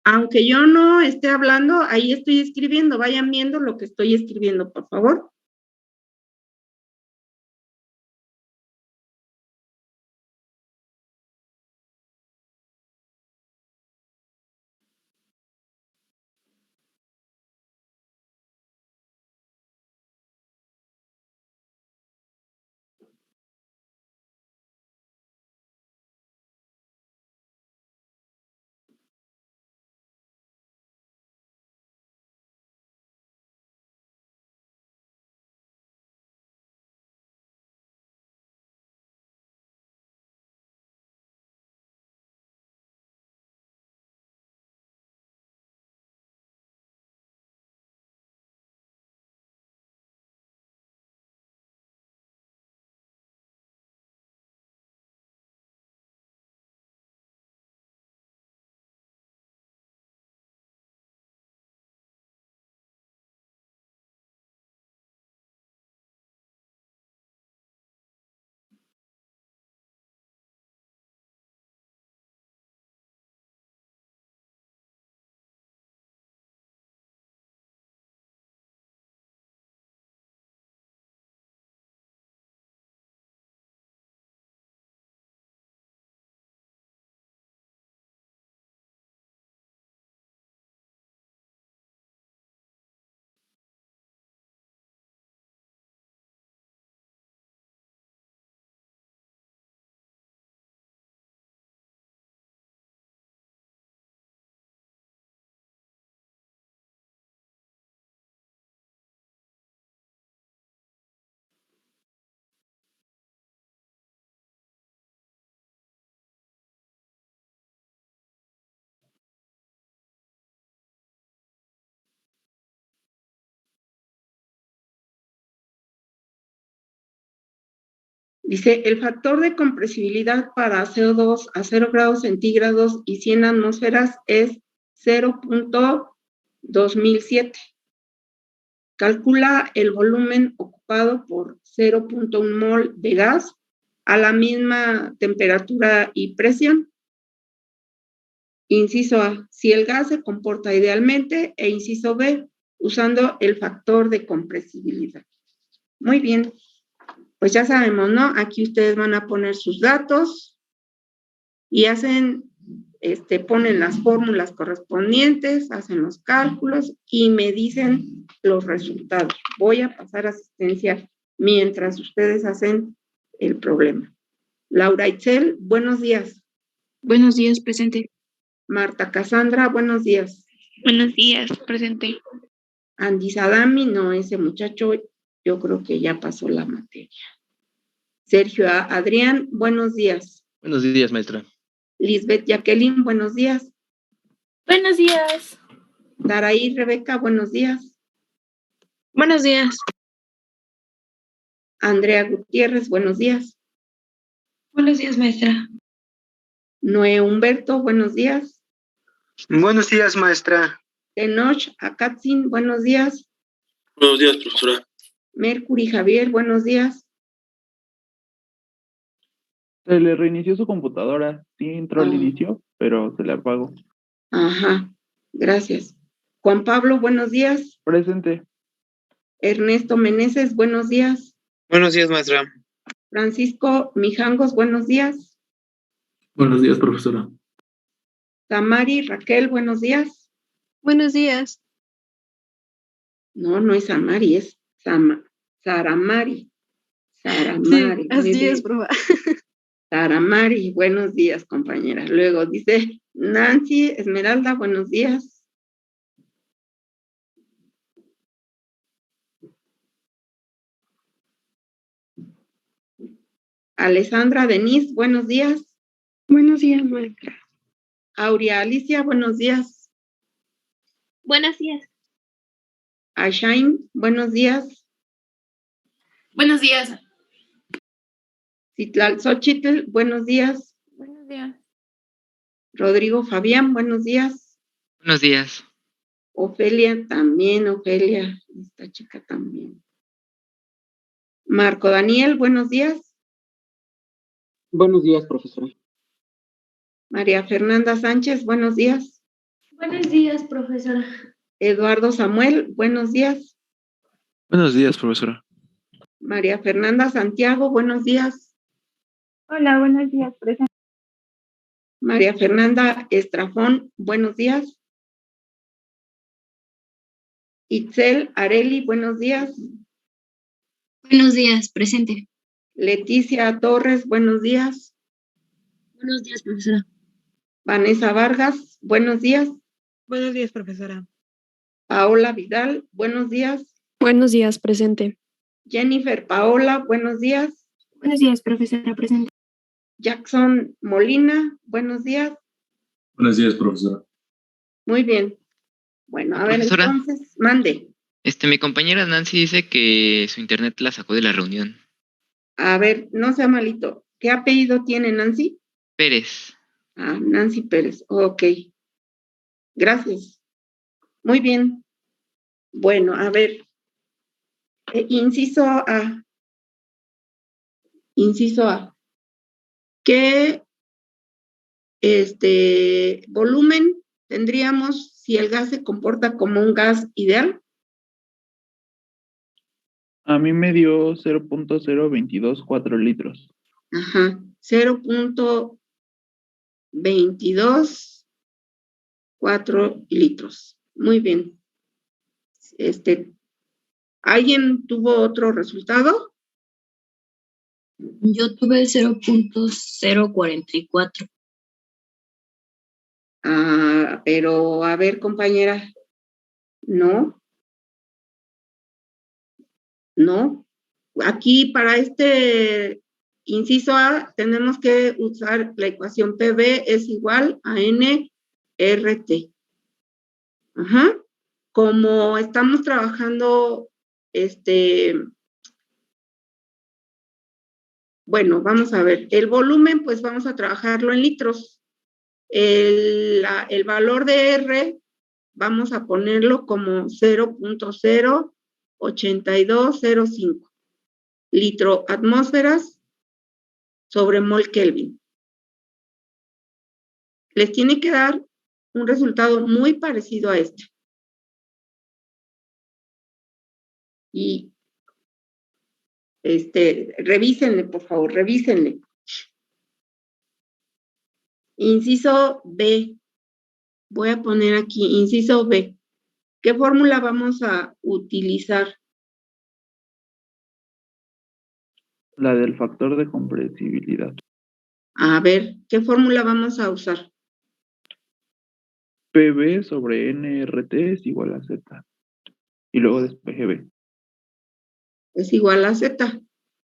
S1: Aunque yo no esté hablando, ahí estoy escribiendo. Vayan viendo lo que estoy escribiendo, por favor. Dice, el factor de compresibilidad para CO2 a 0 grados centígrados y 100 atmósferas es 0.2007. Calcula el volumen ocupado por 0.1 mol de gas a la misma temperatura y presión. Inciso A, si el gas se comporta idealmente, e inciso B, usando el factor de compresibilidad. Muy bien, pues ya sabemos, ¿no? Aquí ustedes van a poner sus datos y ponen las fórmulas correspondientes, hacen los cálculos y me dicen los resultados. Voy a pasar asistencia mientras ustedes hacen el problema. Laura Itzel, buenos días.
S4: Buenos días, presente.
S1: Marta Cassandra, buenos días.
S12: Buenos días, presente.
S1: Andy Sadami, no, ese muchacho, yo creo que ya pasó la materia. Sergio Adrián, buenos días.
S13: Buenos días, maestra.
S1: Lisbeth Jacqueline, buenos días.
S12: Buenos días.
S1: Daraí Rebeca, buenos días.
S12: Buenos días.
S1: Andrea Gutiérrez, buenos días.
S12: Buenos días, maestra.
S1: Noé Humberto, buenos días.
S5: Buenos días, maestra.
S1: Tenoch Akatzin, buenos días.
S9: Buenos días, profesora.
S1: Mercury Javier, buenos días.
S2: Se le reinició su computadora. Sí entró al inicio, pero se le apagó.
S1: Ajá, gracias. Juan Pablo, buenos días.
S2: Presente.
S1: Ernesto Meneses, buenos días.
S5: Buenos días, maestra.
S1: Francisco Mijangos, buenos días.
S14: Buenos días, profesora.
S1: Tamari Raquel, buenos días.
S10: Buenos días.
S1: No, no es Samari, es Saramari. Saramari.
S10: Sí, así es, profa.
S1: Saramari, buenos días, compañera. Luego dice Nancy Esmeralda, buenos días. Alessandra Denise, buenos días.
S6: Buenos días, maestra.
S1: Aurea Alicia, buenos días.
S12: Buenos días.
S1: Ashain, buenos días.
S12: Buenos días.
S1: Citlal Xochitl, buenos días.
S12: Buenos días.
S1: Rodrigo Fabián, buenos días.
S11: Buenos días.
S1: Ofelia también, Ofelia, esta chica también. Marco Daniel, buenos días.
S7: Buenos días, profesora.
S1: María Fernanda Sánchez, buenos días.
S12: Buenos días, profesora.
S1: Eduardo Samuel, buenos días.
S13: Buenos días, profesora.
S1: María Fernanda Santiago, buenos días.
S12: Hola, buenos días, presente.
S1: María Fernanda Estrafón, buenos días. Itzel Areli, buenos días.
S3: Buenos días, presente.
S1: Leticia Torres, buenos días.
S3: Buenos días, profesora.
S1: Vanessa Vargas, buenos días.
S6: Buenos días, profesora.
S1: Paola Vidal, buenos días.
S10: Buenos días, presente.
S1: Jennifer Paola, buenos días.
S4: Buenos días, profesora, presente.
S1: Jackson Molina, buenos días.
S8: Buenos días, profesora.
S1: Muy bien. Bueno, a ver,
S11: Profesora.
S1: entonces, mande.
S11: Mi compañera Nancy dice que su internet la sacó de la reunión.
S1: A ver, no sea malito. ¿Qué apellido tiene Nancy?
S11: Pérez.
S1: Ah, Nancy Pérez. Ok. Gracias. Muy bien. Bueno, a ver. Inciso A. Inciso A. ¿Qué volumen tendríamos si el gas se comporta como un gas ideal?
S2: A mí me dio 0.0224 litros.
S1: Ajá. 0.224 litros. Muy bien. ¿Alguien tuvo otro resultado?
S3: Yo tuve 0.044.
S1: Ah, pero a ver, compañera. No. No. Aquí para este inciso A tenemos que usar la ecuación PV es igual a nRT. Ajá. Como estamos trabajando Bueno, vamos a ver. El volumen, pues vamos a trabajarlo en litros. El valor de R, vamos a ponerlo como 0.08205 litro atmósferas sobre mol Kelvin. Les tiene que dar un resultado muy parecido a este. Y revísenle, por favor, revísenle. Inciso B. Voy a poner aquí, inciso B. ¿Qué fórmula vamos a utilizar?
S2: La del factor de compresibilidad.
S1: A ver, ¿qué fórmula vamos a usar?
S2: PB sobre NRT es igual a Z. Y luego despeje B.
S1: Es igual a Z.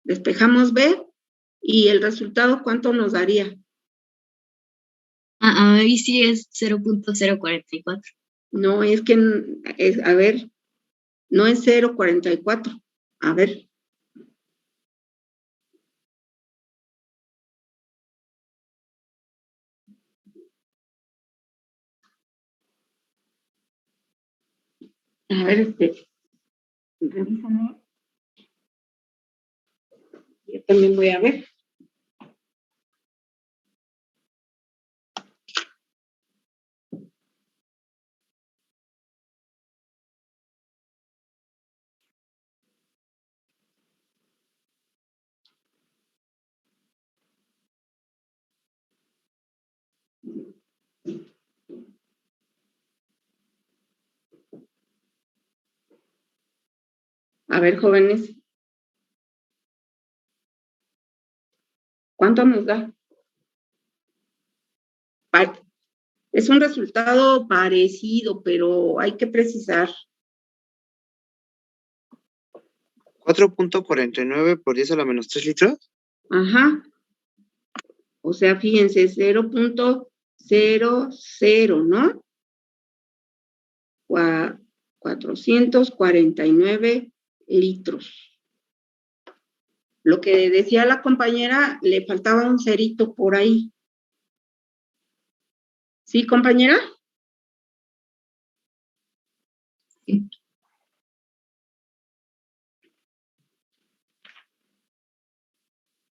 S1: Despejamos B y el resultado, ¿cuánto nos daría?
S3: Ahí sí es 0.044.
S1: No, es que, a ver, no es 0.44. A ver. A ver, revísame. Yo también voy a ver. A ver, jóvenes. ¿Cuánto nos da? Es un resultado parecido, pero hay que precisar.
S5: 4.49 por 10 a la menos 3 litros.
S1: Ajá. O sea, fíjense, 0.00, ¿no? 449 litros. Lo que decía la compañera, le faltaba un cerito por ahí. ¿Sí, compañera?
S3: Sí.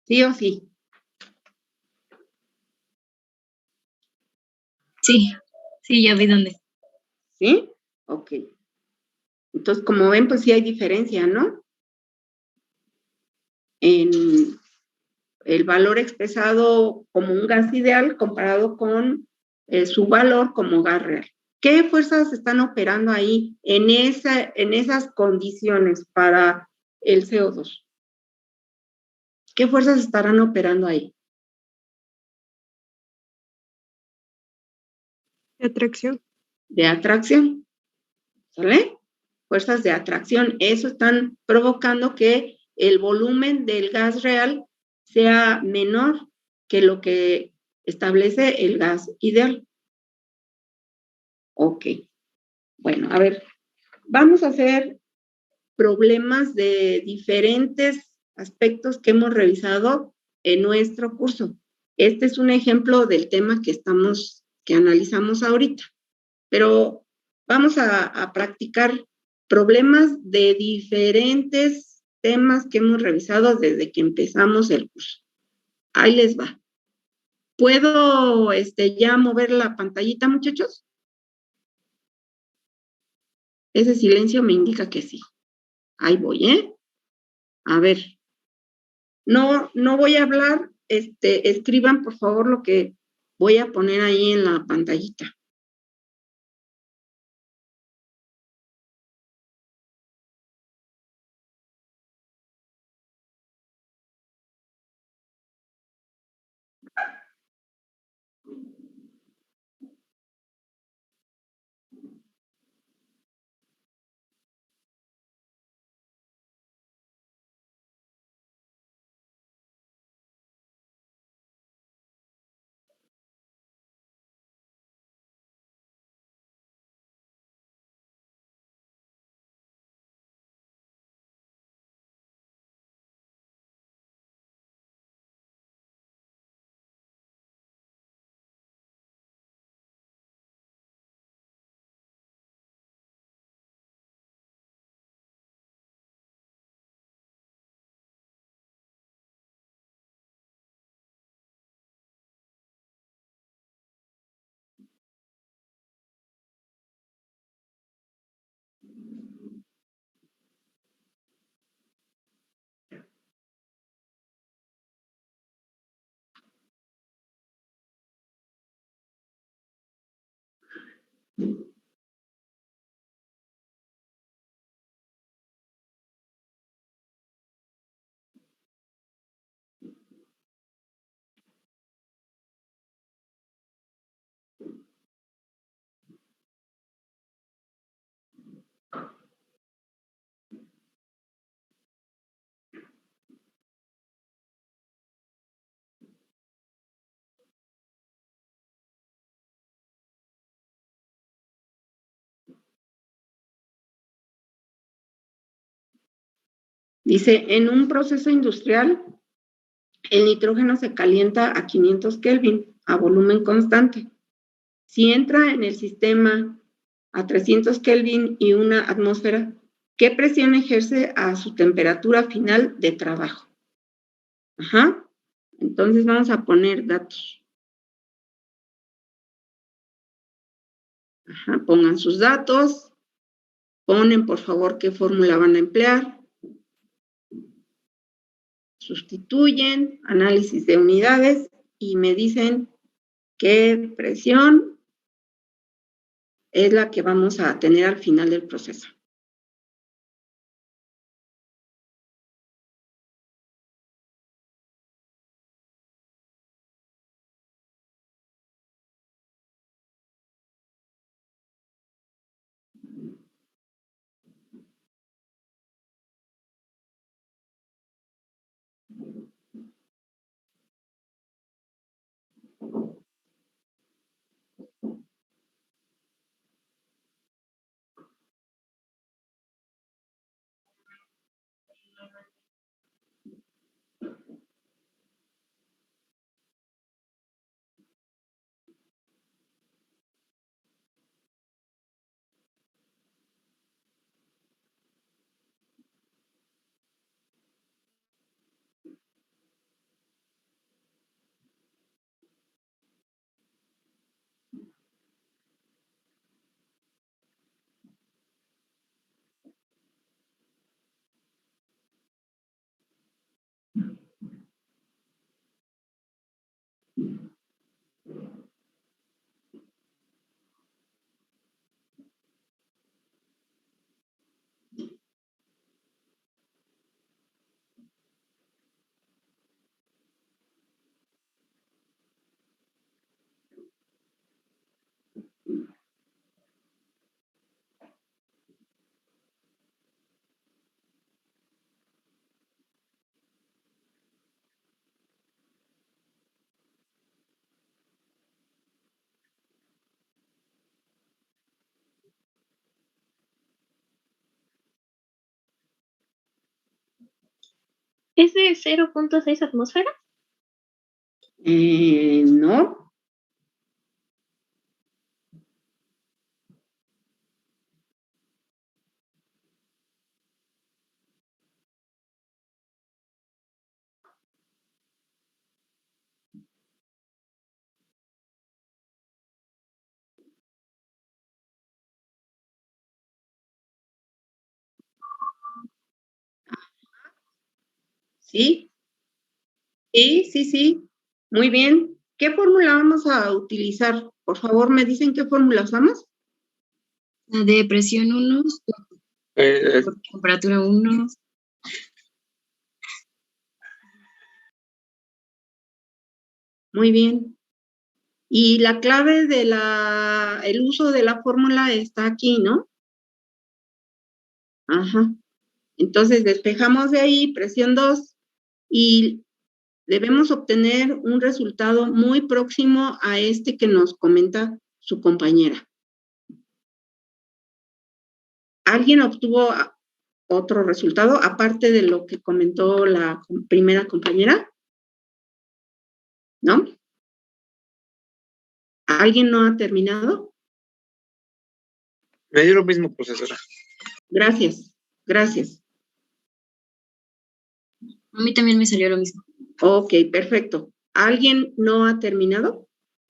S1: ¿Sí o sí?
S3: Sí, ya vi dónde.
S1: ¿Sí? Ok. Entonces, como ven, pues sí hay diferencia, ¿no? En el valor expresado como un gas ideal comparado con su valor como gas real. ¿Qué fuerzas están operando ahí en esas condiciones para el CO2? ¿Qué fuerzas estarán operando ahí?
S10: De atracción.
S1: De atracción, ¿sale? Fuerzas de atracción, eso están provocando que el volumen del gas real sea menor que lo que establece el gas ideal. Ok. Bueno, a ver, vamos a hacer problemas de diferentes aspectos que hemos revisado en nuestro curso. Este es un ejemplo del tema que analizamos ahorita, pero vamos a practicar problemas de diferentes temas que hemos revisado desde que empezamos el curso. Ahí les va. ¿Puedo ya mover la pantallita, muchachos? Ese silencio me indica que sí. Ahí voy, ¿eh? A ver. No voy a hablar, escriban por favor lo que voy a poner ahí en la pantallita. Dice, en un proceso industrial, el nitrógeno se calienta a 500 Kelvin, a volumen constante. Si entra en el sistema a 300 Kelvin y una atmósfera, ¿qué presión ejerce a su temperatura final de trabajo? Ajá. Entonces vamos a poner datos. Ajá. Pongan sus datos. Ponen, por favor, qué fórmula van a emplear. Sustituyen, análisis de unidades y me dicen qué presión es la que vamos a tener al final del proceso.
S12: ¿Es de 0.6 atmósferas?
S1: No. ¿Sí? Sí. Muy bien. ¿Qué fórmula vamos a utilizar? Por favor, ¿me dicen qué fórmula usamos?
S3: La de presión 1, temperatura 1.
S1: Muy bien. Y la clave de el uso de la fórmula está aquí, ¿no? Ajá. Entonces, despejamos de ahí, presión 2, y debemos obtener un resultado muy próximo a este que nos comenta su compañera. ¿Alguien obtuvo otro resultado aparte de lo que comentó la primera compañera? ¿No? ¿Alguien no ha terminado?
S5: Me dio lo mismo, profesora.
S1: Gracias.
S3: A mí también me salió lo mismo.
S1: Ok, perfecto. ¿Alguien no ha terminado?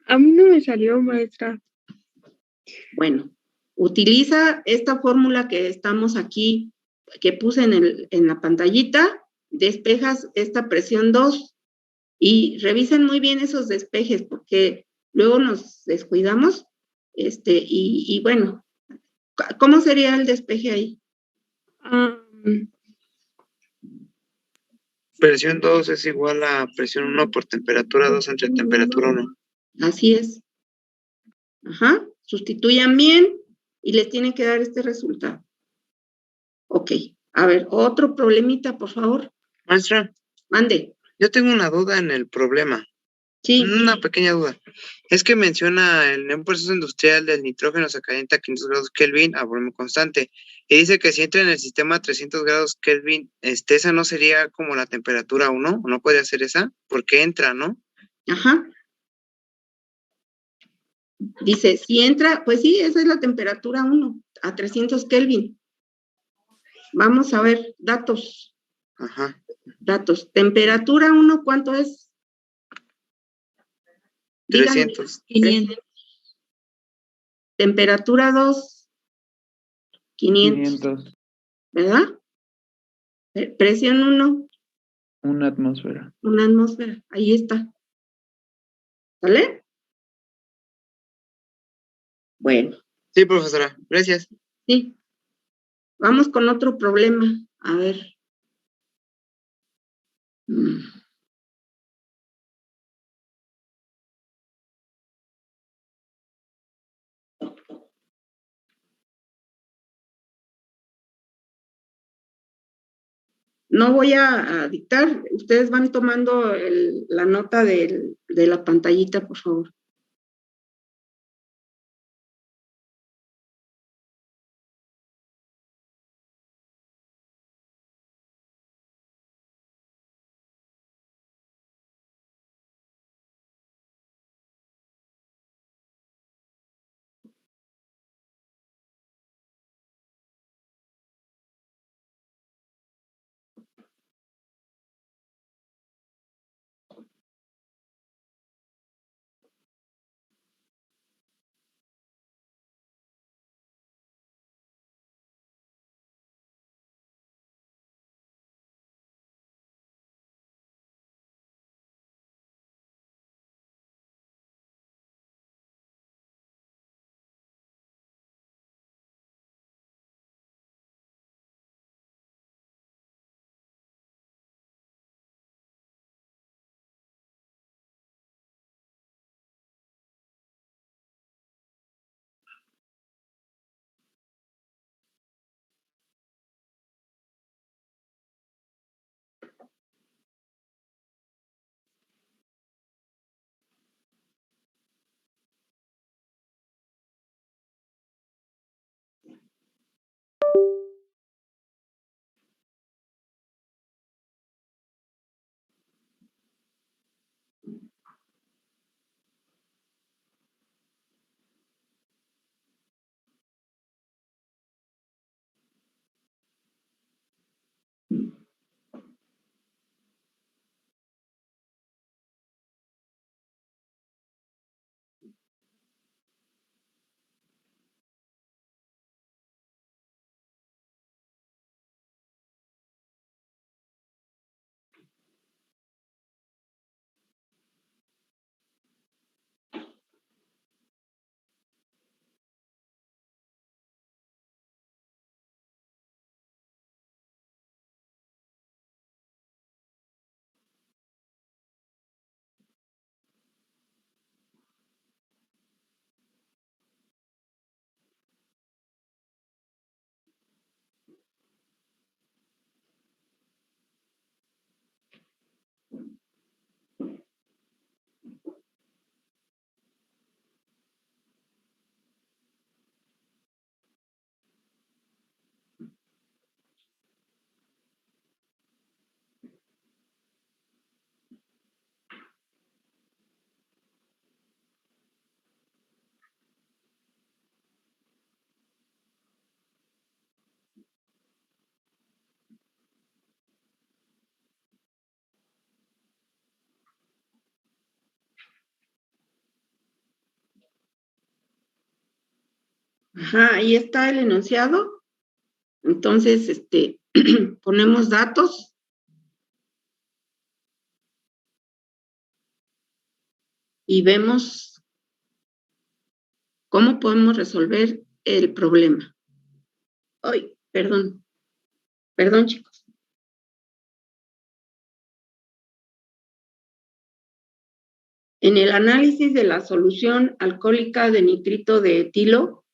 S6: A mí no me salió, maestra.
S1: Bueno, utiliza esta fórmula que estamos aquí, que puse en la pantallita, despejas esta presión 2 y revisen muy bien esos despejes porque luego nos descuidamos Y bueno, ¿cómo sería el despeje ahí?
S5: Presión 2 es igual a presión 1 por temperatura 2 entre temperatura 1.
S1: Así es. Ajá, sustituyan bien y les tienen que dar este resultado. Ok, a ver, otro problemita, por favor.
S5: Maestra.
S1: Mande.
S5: Yo tengo una duda en el problema.
S1: Sí.
S5: Una pequeña duda. Es que menciona en un proceso industrial del nitrógeno se calienta a 500 grados Kelvin a volumen constante. Y dice que si entra en el sistema a 300 grados Kelvin, esa no sería como la temperatura 1, ¿o no puede hacer esa? Porque entra, ¿no?
S1: Ajá. Dice, si entra, pues sí, esa es la temperatura 1, a 300 Kelvin. Vamos a ver, datos.
S5: Ajá.
S1: Datos. Temperatura 1, ¿cuánto es?
S5: 300.
S1: 500. Temperatura 2, 500. ¿Verdad? Presión 1.
S2: Una atmósfera.
S1: Una atmósfera, ahí está. ¿Sale? Bueno.
S5: Sí, profesora, gracias.
S1: Sí. Vamos con otro problema. A ver. No voy a dictar, ustedes van tomando la nota de la pantallita, por favor. Ajá, ahí está el enunciado. Entonces, ponemos datos. Y vemos ¿Cómo podemos resolver el problema? Ay, perdón, chicos. En el análisis de la solución alcohólica de nitrito de etilo,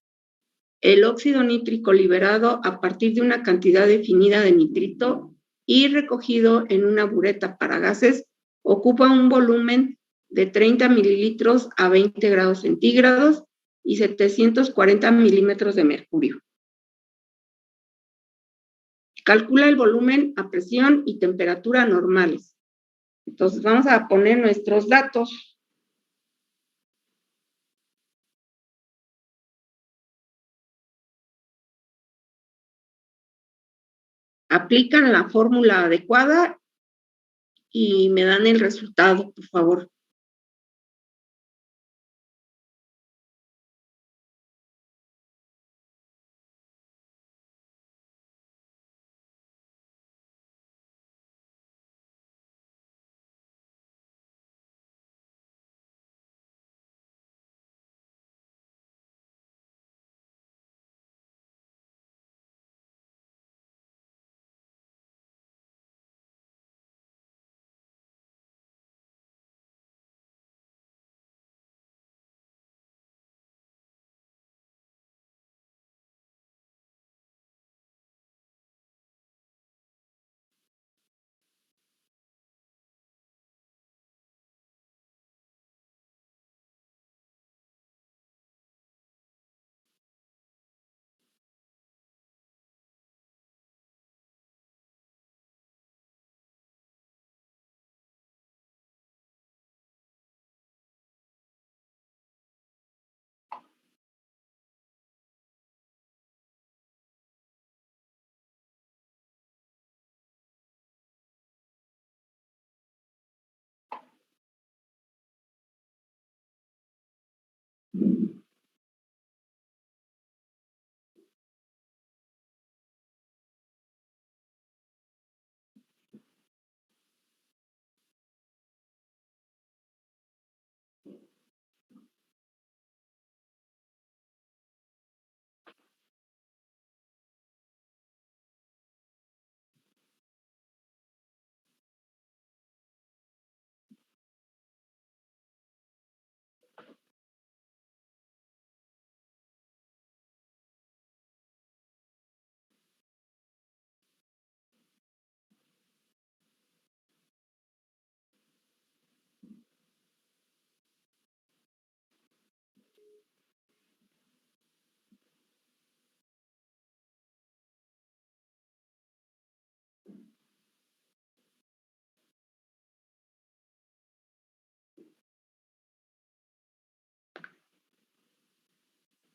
S1: el óxido nítrico liberado a partir de una cantidad definida de nitrito y recogido en una bureta para gases ocupa un volumen de 30 mililitros a 20 grados centígrados y 740 milímetros de mercurio. Calcula el volumen a presión y temperatura normales. Entonces vamos a poner nuestros datos. Aplican la fórmula adecuada y me dan el resultado, por favor.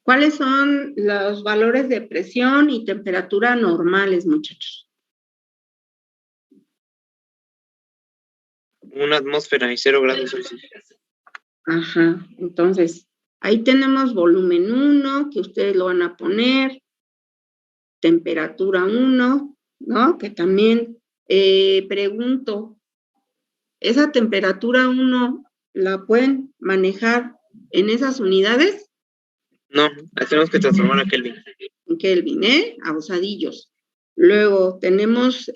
S1: ¿Cuáles son los valores de presión y temperatura normales, muchachos?
S5: Una atmósfera y 0 grados Celsius.
S1: Ajá, entonces, ahí tenemos volumen 1, que ustedes lo van a poner, temperatura 1, ¿no? Que también pregunto, ¿esa temperatura 1 la pueden manejar en esas unidades?
S5: No, la tenemos que transformar a Kelvin.
S1: En Kelvin, a usadillos. Luego tenemos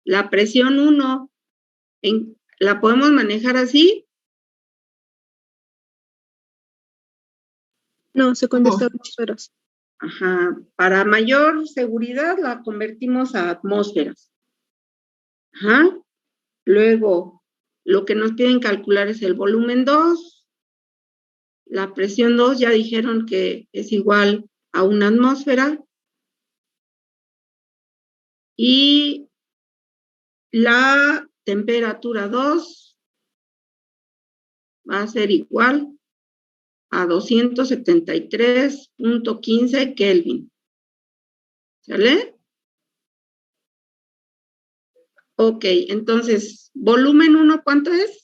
S1: la presión 1, ¿la podemos manejar así?
S10: No, se contesta atmósferas.
S1: Ajá, para mayor seguridad la convertimos a atmósferas. Ajá. Luego, lo que nos piden calcular es el volumen 2. La presión 2 ya dijeron que es igual a una atmósfera. Y la temperatura 2 va a ser igual a 273.15 Kelvin. ¿Sale? Ok, entonces, volumen 1, ¿cuánto es?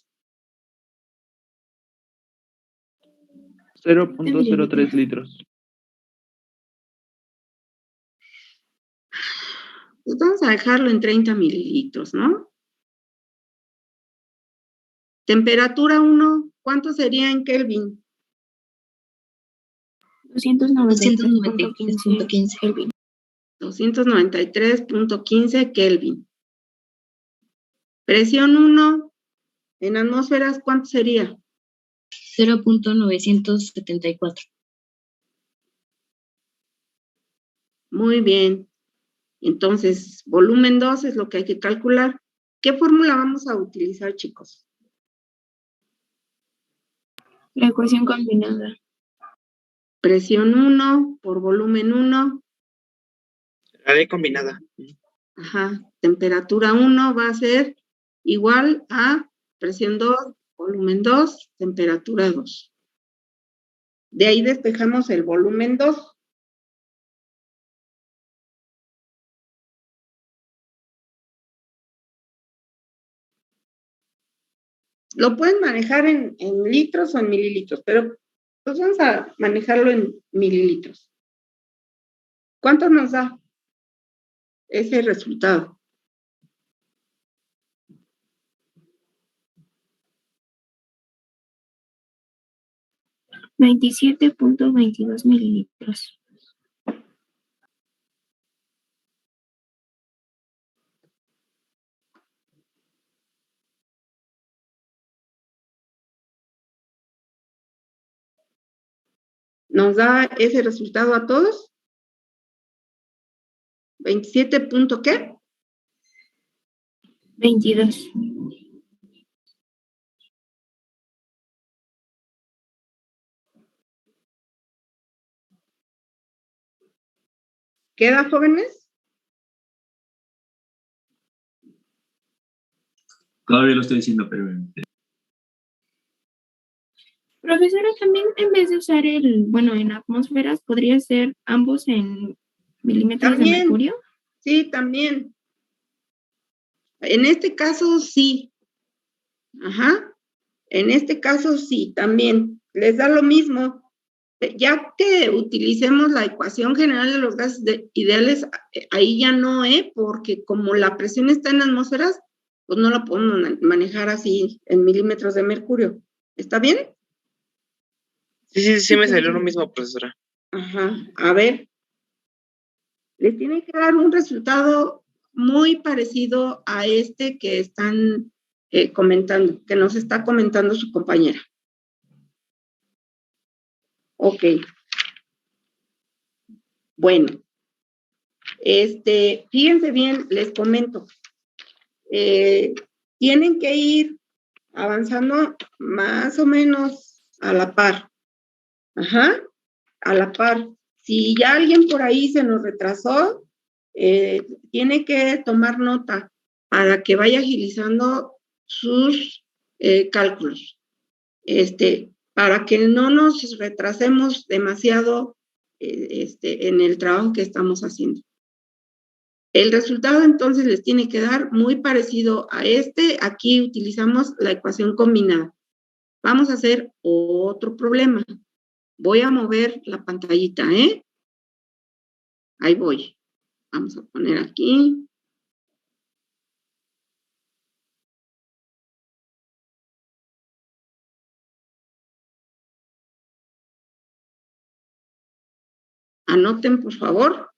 S2: 0.03 litros.
S1: Pues vamos a dejarlo en 30 mililitros, ¿no? Temperatura 1, ¿cuánto sería en Kelvin?
S4: 293.15 Kelvin.
S1: 293.15 Kelvin. Presión 1 en atmósferas, ¿cuánto sería?
S3: 0.974.
S1: Muy bien. Entonces, volumen 2 es lo que hay que calcular. ¿Qué fórmula vamos a utilizar, chicos?
S4: La ecuación combinada.
S1: Presión 1 por volumen 1.
S5: La ley combinada.
S1: Ajá. Temperatura 1 va a ser igual a presión 2, volumen 2, temperatura 2. De ahí despejamos el volumen 2. Lo pueden manejar en litros o en mililitros, pero pues vamos a manejarlo en mililitros. ¿Cuánto nos da ese resultado?
S4: $27.22 mililitros.
S1: ¿Nos da ese resultado a todos? ¿27 punto qué?
S4: 22.
S1: ¿Queda, jóvenes?
S8: Todavía lo estoy diciendo, pero
S4: Profesora, también en vez de usar en atmósferas, ¿podría ser ambos en milímetros de mercurio?
S1: Sí, también. En este caso, sí. Ajá. En este caso, sí, también. Les da lo mismo. Ya que utilicemos la ecuación general de los gases ideales, ahí ya no, porque como la presión está en atmósferas, pues no la podemos manejar así en milímetros de mercurio. ¿Está bien?
S5: Sí, me salió lo mismo, profesora.
S1: Ajá. A ver. Les tiene que dar un resultado muy parecido a este que están comentando, que nos está comentando su compañera. Ok. Bueno, fíjense bien, les comento. Tienen que ir avanzando más o menos a la par. Ajá, a la par. Si ya alguien por ahí se nos retrasó, tiene que tomar nota para que vaya agilizando sus cálculos. Para que no nos retrasemos demasiado en el trabajo que estamos haciendo. El resultado entonces les tiene que dar muy parecido a este. Aquí utilizamos la ecuación combinada. Vamos a hacer otro problema. Voy a mover la pantallita, Ahí voy. Vamos a poner aquí. Anoten, por favor.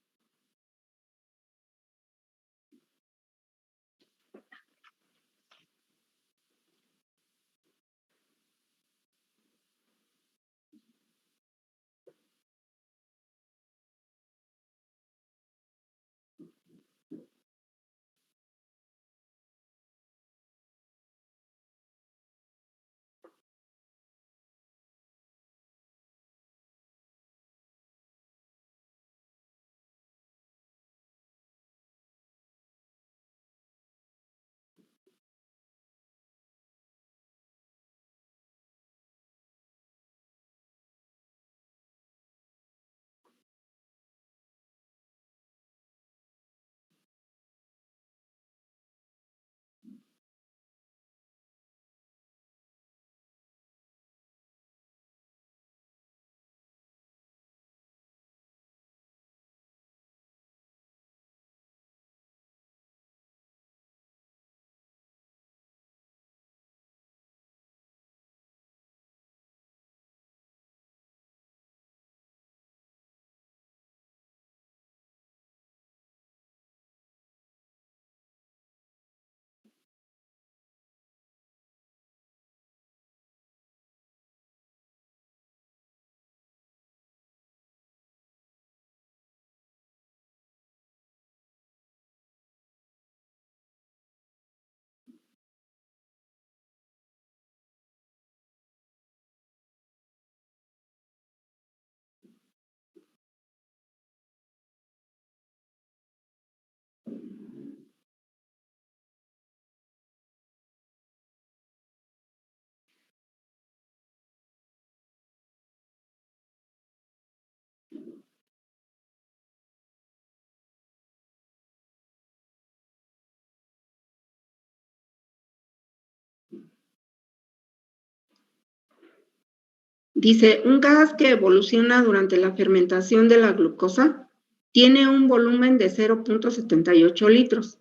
S1: Dice, un gas que evoluciona durante la fermentación de la glucosa tiene un volumen de 0.78 litros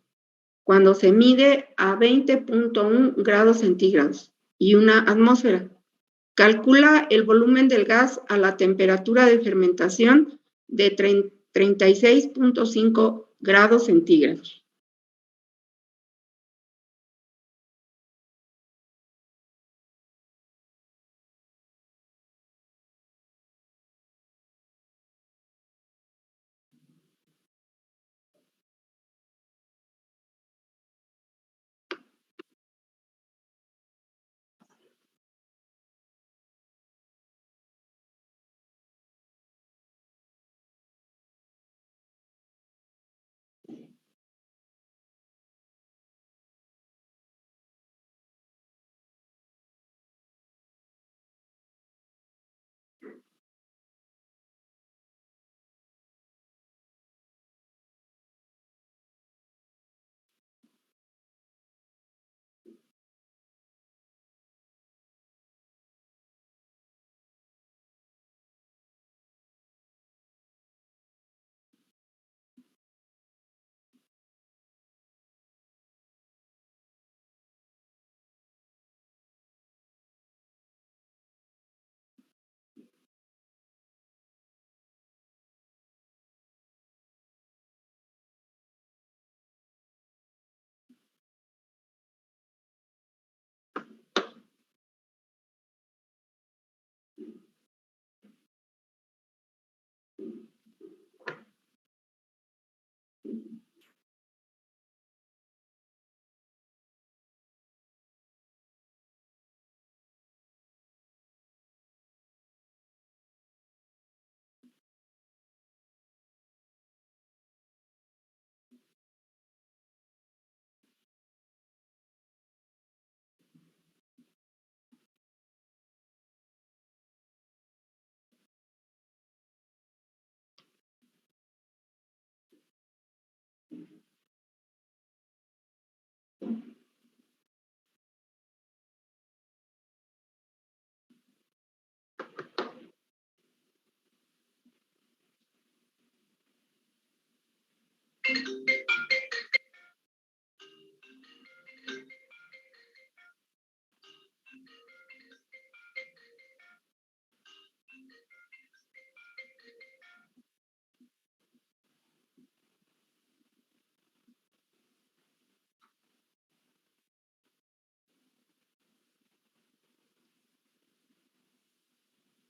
S1: cuando se mide a 20.1 grados centígrados y una atmósfera. Calcula el volumen del gas a la temperatura de fermentación de 36.5 grados centígrados.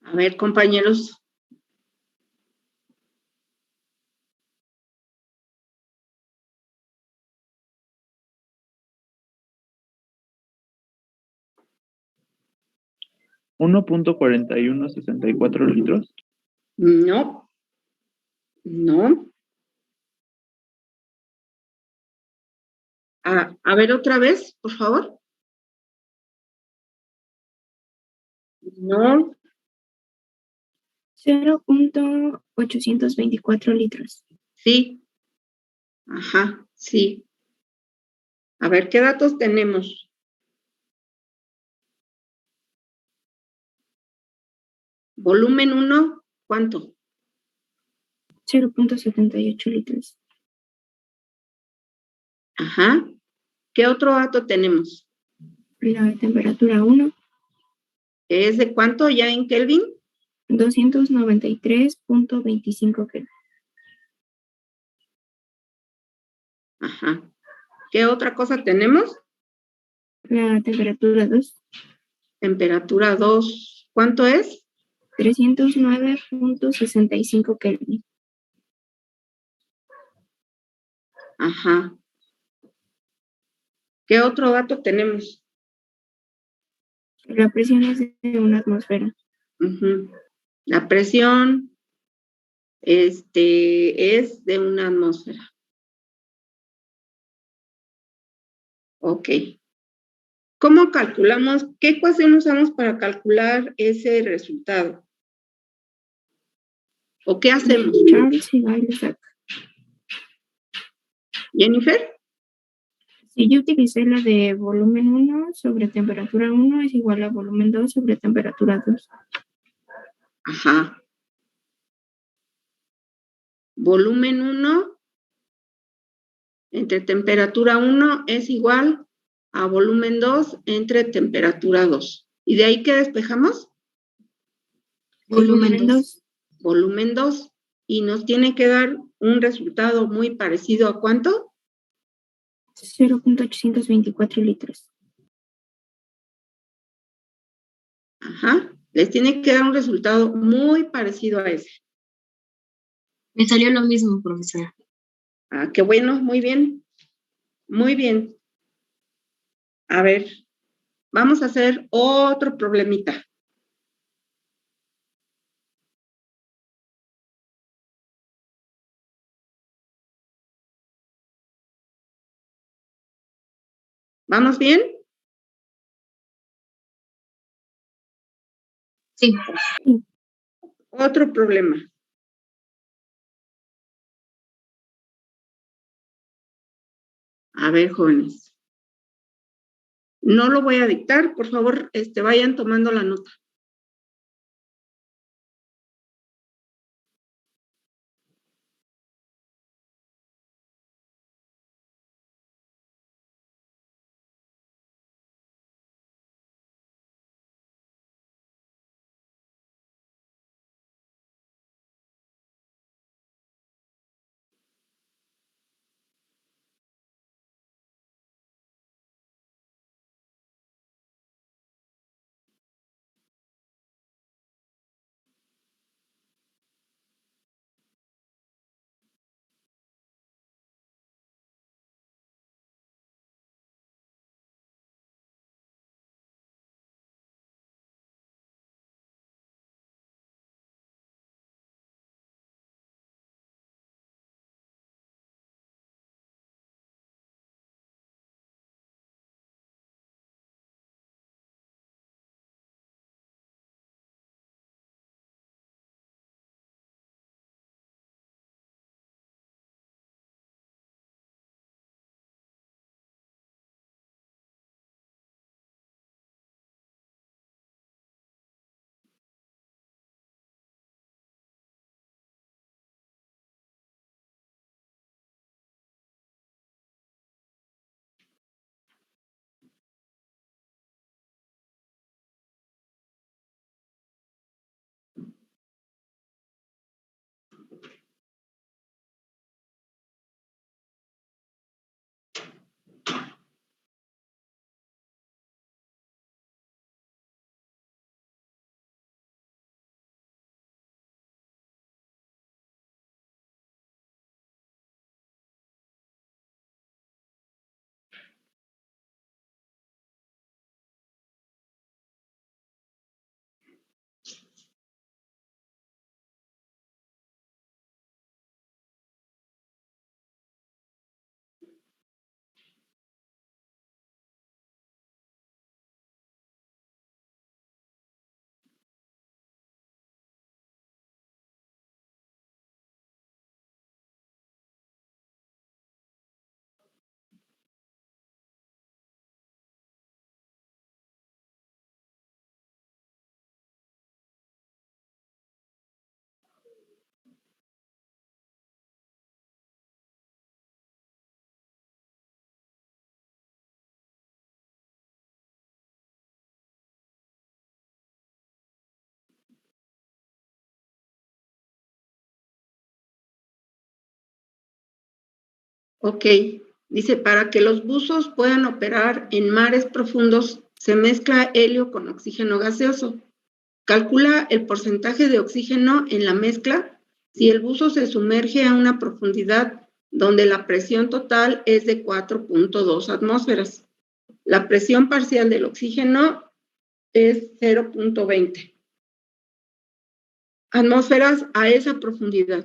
S1: A ver, compañeros.
S2: ¿1.4164 litros?
S1: No. No. A ver otra vez, por favor. No.
S4: 0.824 litros.
S1: Sí. Ajá, sí. A ver, ¿qué datos tenemos? Volumen 1, ¿cuánto?
S4: 0.78 litros.
S1: Ajá. ¿Qué otro dato tenemos?
S4: La temperatura 1.
S1: ¿Es de cuánto ya en Kelvin?
S4: 293.25 Kelvin.
S1: Ajá. ¿Qué otra cosa tenemos?
S4: La temperatura 2.
S1: Temperatura 2. ¿Cuánto es?
S4: 309.65 Kelvin.
S1: Ajá. ¿Qué otro dato tenemos?
S4: La presión es de una atmósfera.
S1: Uh-huh. La presión es de una atmósfera. Ok. ¿Cómo calculamos? ¿Qué ecuación usamos para calcular ese resultado? ¿O qué hacemos?
S4: Charles y Gay-Lussac.
S1: ¿Jennifer?
S4: Si yo utilicé la de volumen 1 sobre temperatura 1 es igual a volumen 2 sobre temperatura 2.
S1: Ajá. Volumen 1 entre temperatura 1 es igual a volumen 2 entre temperatura 2. ¿Y de ahí qué despejamos?
S4: Volumen 2.
S1: Volumen 2. Y nos tiene que dar un resultado muy parecido a ¿cuánto?
S4: 0.824 litros.
S1: Ajá. Les tiene que dar un resultado muy parecido a ese.
S3: Me salió lo mismo, profesora.
S1: Ah, qué bueno, muy bien. Muy bien. A ver, vamos a hacer otro problemita. ¿Vamos bien?
S3: Sí.
S1: Otro problema. A ver, jóvenes. No lo voy a dictar, por favor, vayan tomando la nota. Ok, dice, para que los buzos puedan operar en mares profundos, se mezcla helio con oxígeno gaseoso. Calcula el porcentaje de oxígeno en la mezcla si el buzo se sumerge a una profundidad donde la presión total es de 4.2 atmósferas. La presión parcial del oxígeno es 0.20 atmósferas a esa profundidad.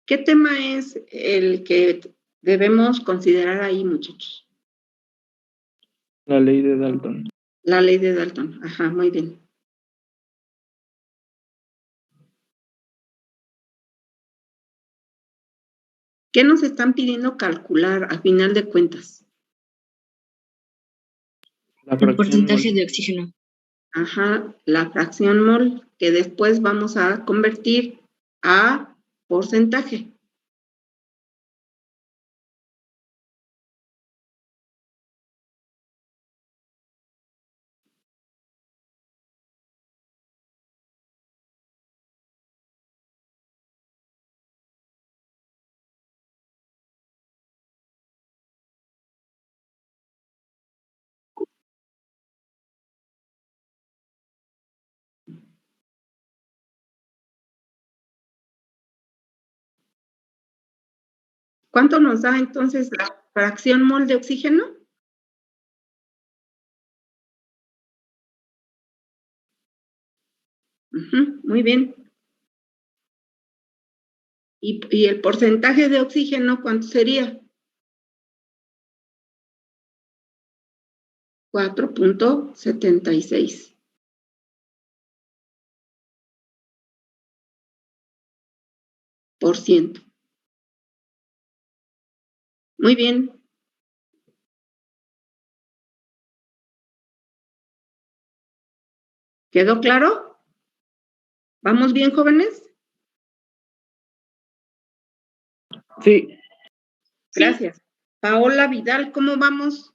S1: ¿Qué tema es el que debemos considerar ahí, muchachos?
S2: La ley de Dalton.
S1: La ley de Dalton. Ajá, muy bien. ¿Qué nos están pidiendo calcular a final de cuentas?
S2: La
S3: El
S2: fracción
S3: porcentaje
S2: mol.
S3: de oxígeno.
S1: Ajá, la fracción mol, que después vamos a convertir a porcentaje. ¿Cuánto nos da entonces la fracción mol de oxígeno? Muy bien. ¿Y el porcentaje de oxígeno cuánto sería? 4.76. Por ciento. Muy bien. ¿Quedó claro? ¿Vamos bien, jóvenes?
S2: Sí.
S1: Gracias. Paola Vidal, ¿cómo vamos?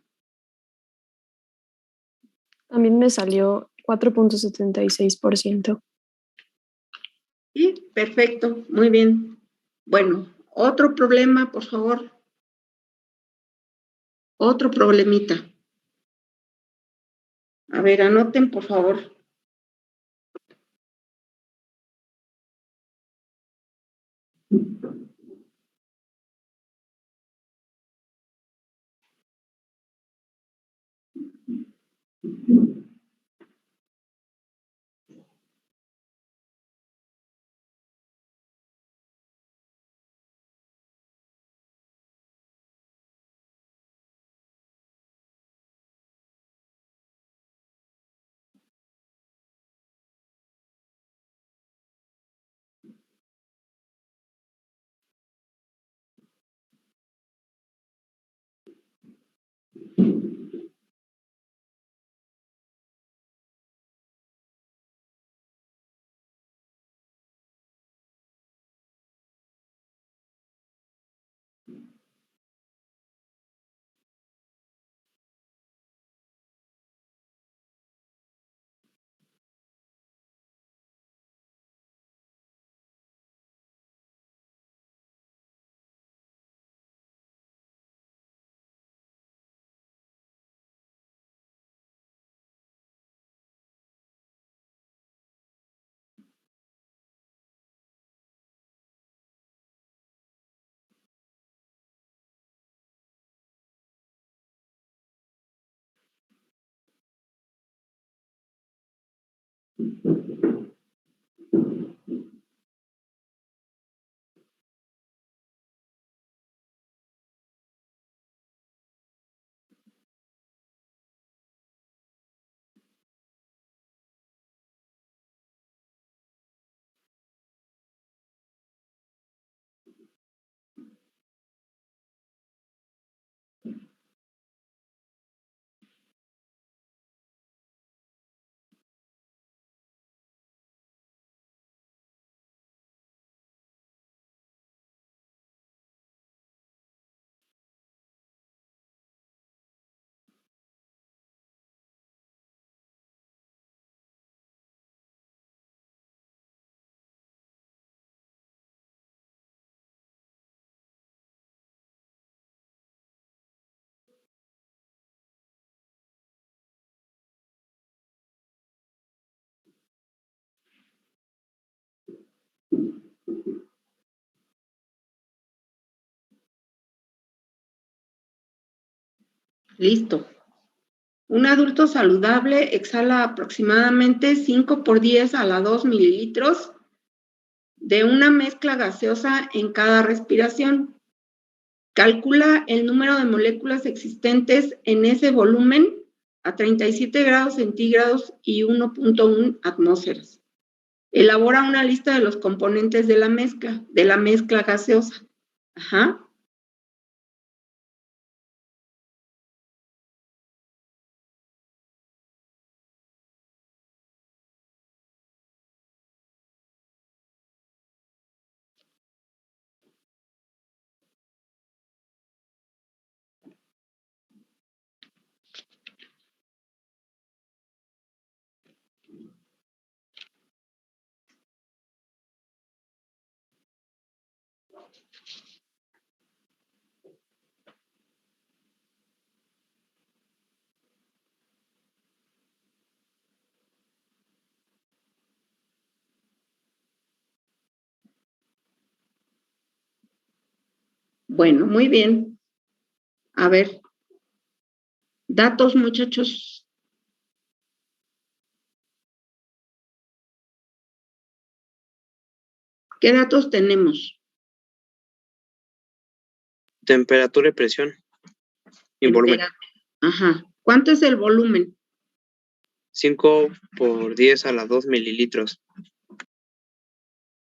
S6: También me salió 4.76%.
S1: Sí, perfecto, muy bien. Bueno, otro problema, por favor. Otro problemita. A ver, anoten, por favor. Listo. Un adulto saludable exhala aproximadamente 5 por 10 a la 2 mililitros de una mezcla gaseosa en cada respiración. Calcula el número de moléculas existentes en ese volumen a 37 grados centígrados y 1.1 atmósferas. Elabora una lista de los componentes de la mezcla gaseosa. Ajá. Bueno, muy bien. A ver, datos, muchachos. ¿Qué datos tenemos?
S5: Temperatura y presión. Y volumen.
S1: Ajá. ¿Cuánto es el volumen?
S5: 5 por 10 a la 2 mililitros.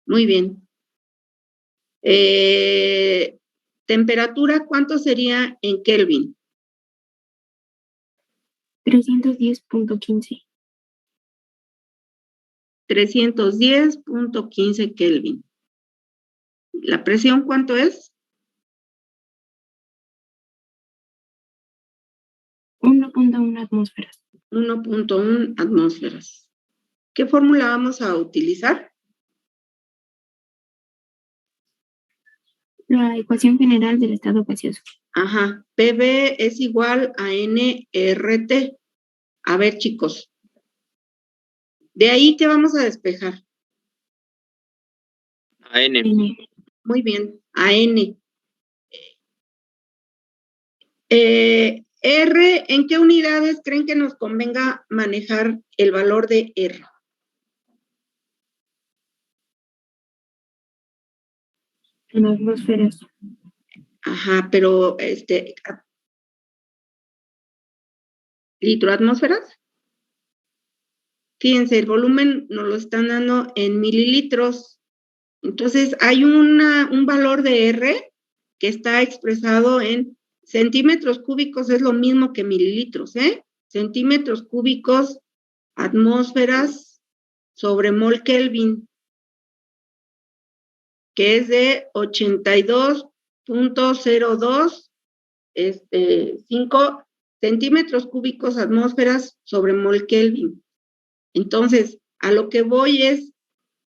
S1: Muy bien. Temperatura, ¿cuánto sería en Kelvin?
S4: 310.15.
S1: 310.15 Kelvin. ¿La presión cuánto es?
S4: 1.1 atmósferas.
S1: 1.1 atmósferas. ¿Qué fórmula vamos a utilizar?
S4: La ecuación general del estado gaseoso.
S1: Ajá. PV es igual a nRT. A ver, chicos. De ahí, ¿qué vamos a despejar?
S5: A N.
S1: Muy bien, a N. R, ¿en qué unidades creen que nos convenga manejar el valor de R?
S4: En atmósferas.
S1: Ajá, pero ¿litro-atmósferas? Fíjense, el volumen nos lo están dando en mililitros. Entonces, hay un valor de R que está expresado en centímetros cúbicos, es lo mismo que mililitros, ¿eh? Centímetros cúbicos, atmósferas sobre mol Kelvin, que es de 82.02, 5 centímetros cúbicos atmósferas sobre mol Kelvin. Entonces, a lo que voy es,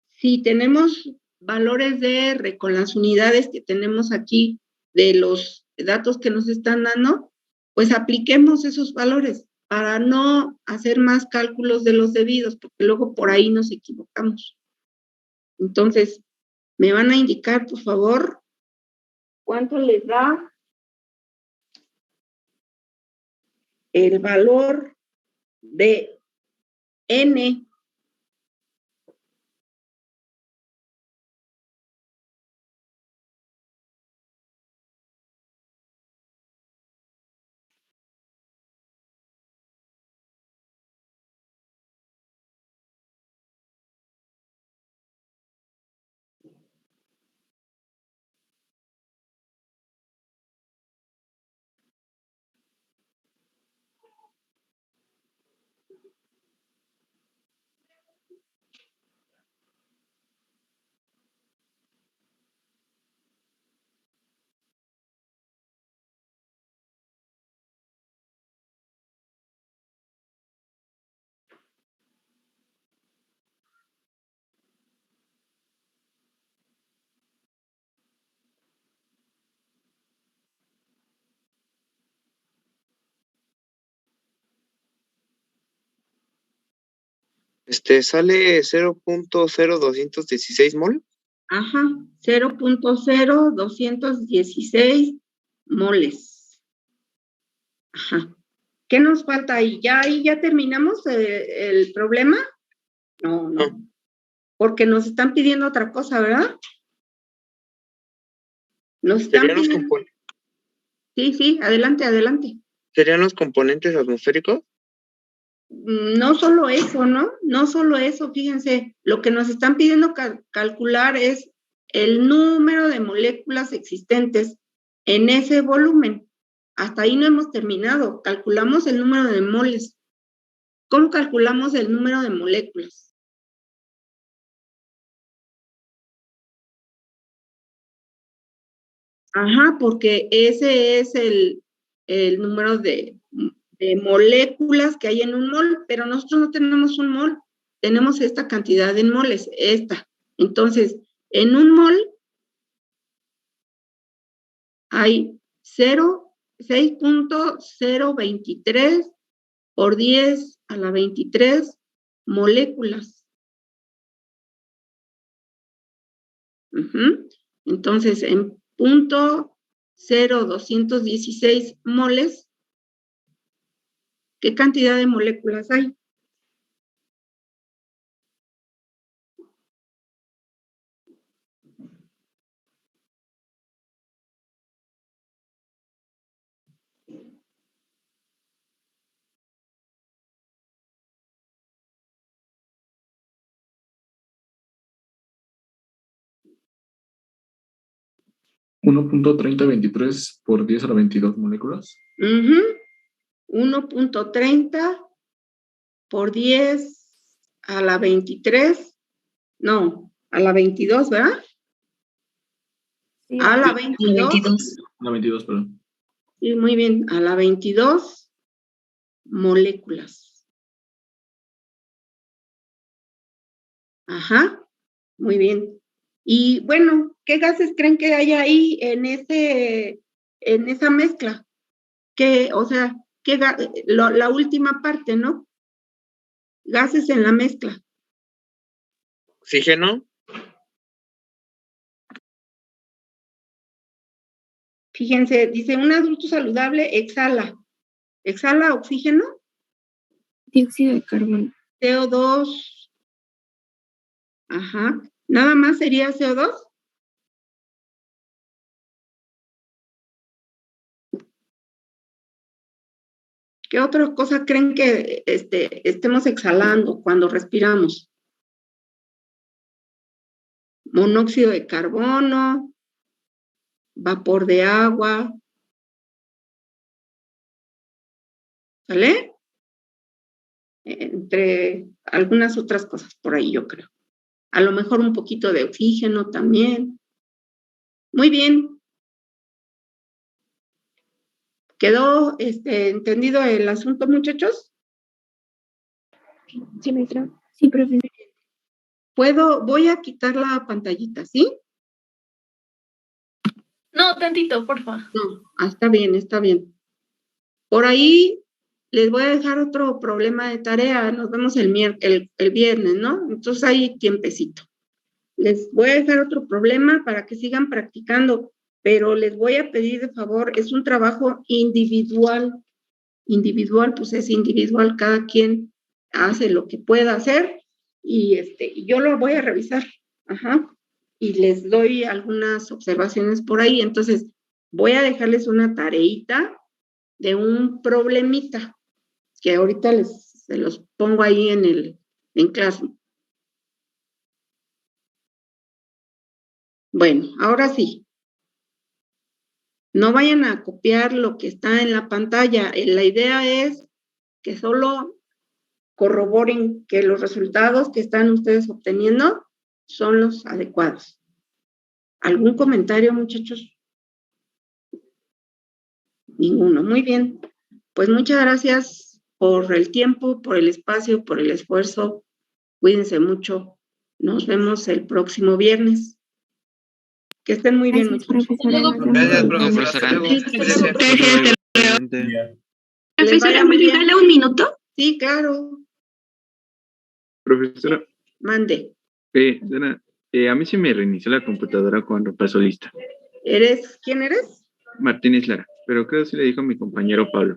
S1: si tenemos valores de R con las unidades que tenemos aquí de los datos que nos están dando, pues apliquemos esos valores para no hacer más cálculos de los debidos, porque luego por ahí nos equivocamos. Entonces, me van a indicar, por favor, cuánto les da el valor de N.
S5: Sale 0.0216 mol.
S1: Ajá, 0.0216 moles. Ajá. ¿Qué nos falta ahí? ¿Ya ahí ya terminamos el problema? No. porque nos están pidiendo otra cosa, ¿verdad? Nos están
S5: ¿Serían los
S1: pidiendo... Sí, adelante.
S5: ¿Serían los componentes atmosféricos?
S1: No solo eso, ¿no? No solo eso, fíjense, lo que nos están pidiendo calcular es el número de moléculas existentes en ese volumen. Hasta ahí no hemos terminado. Calculamos el número de moles. ¿Cómo calculamos el número de moléculas? Ajá, porque ese es el número de moléculas que hay en un mol, pero nosotros no tenemos un mol, tenemos esta cantidad en moles, esta. Entonces, en un mol hay 6.023 por 10 a la 23 moléculas. Entonces, en 0.0216 moles, ¿qué cantidad de moléculas hay?
S14: ¿1.3023 por 10 a la 22 moléculas?
S1: 1.30 por 10 a la 23, no, a la 22, ¿verdad?
S4: Sí.
S1: A la 22.
S14: A la 22, perdón.
S1: Sí, muy bien, a la 22 moléculas. Ajá, muy bien. Y bueno, ¿qué gases creen que hay ahí en esa mezcla? O sea, la última parte, ¿no? Gases en la mezcla.
S5: ¿Oxígeno?
S1: Fíjense, dice, un adulto saludable exhala. ¿Exhala oxígeno?
S4: Dióxido de carbono.
S1: CO2. Ajá. ¿Nada más sería CO2? ¿Qué otra cosa creen que estemos exhalando cuando respiramos? Monóxido de carbono, vapor de agua. ¿Sale? Entre algunas otras cosas por ahí, yo creo. A lo mejor un poquito de oxígeno también. Muy bien. ¿Quedó entendido el asunto, muchachos?
S4: Sí, maestra. Sí, profe.
S1: Voy a quitar la pantallita, ¿sí?
S12: No, tantito, por favor.
S1: No, está bien, está bien. Por ahí les voy a dejar otro problema de tarea. Nos vemos el viernes, ¿no? Entonces hay tiempecito. Les voy a dejar otro problema para que sigan practicando, pero les voy a pedir de favor, es un trabajo individual. Individual, pues es individual, cada quien hace lo que pueda hacer y yo lo voy a revisar. Ajá. Y les doy algunas observaciones por ahí. Entonces, voy a dejarles una tareita de un problemita que ahorita se los pongo ahí en clase. Bueno, ahora sí. No vayan a copiar lo que está en la pantalla. La idea es que solo corroboren que los resultados que están ustedes obteniendo son los adecuados. ¿Algún comentario, muchachos? Ninguno. Muy bien. Pues muchas gracias por el tiempo, por el espacio, por el esfuerzo. Cuídense mucho. Nos vemos el próximo viernes. Que estén muy bien, muchachos.
S5: Gracias, profesora.
S12: Profesora, ¿me regala un minuto?
S1: Sí, claro.
S13: Profesora,
S1: Mande.
S13: a mí se me reinició la computadora cuando pasó lista.
S1: ¿Quién eres?
S13: Martínez Lara, pero creo que sí le dijo mi compañero Pablo.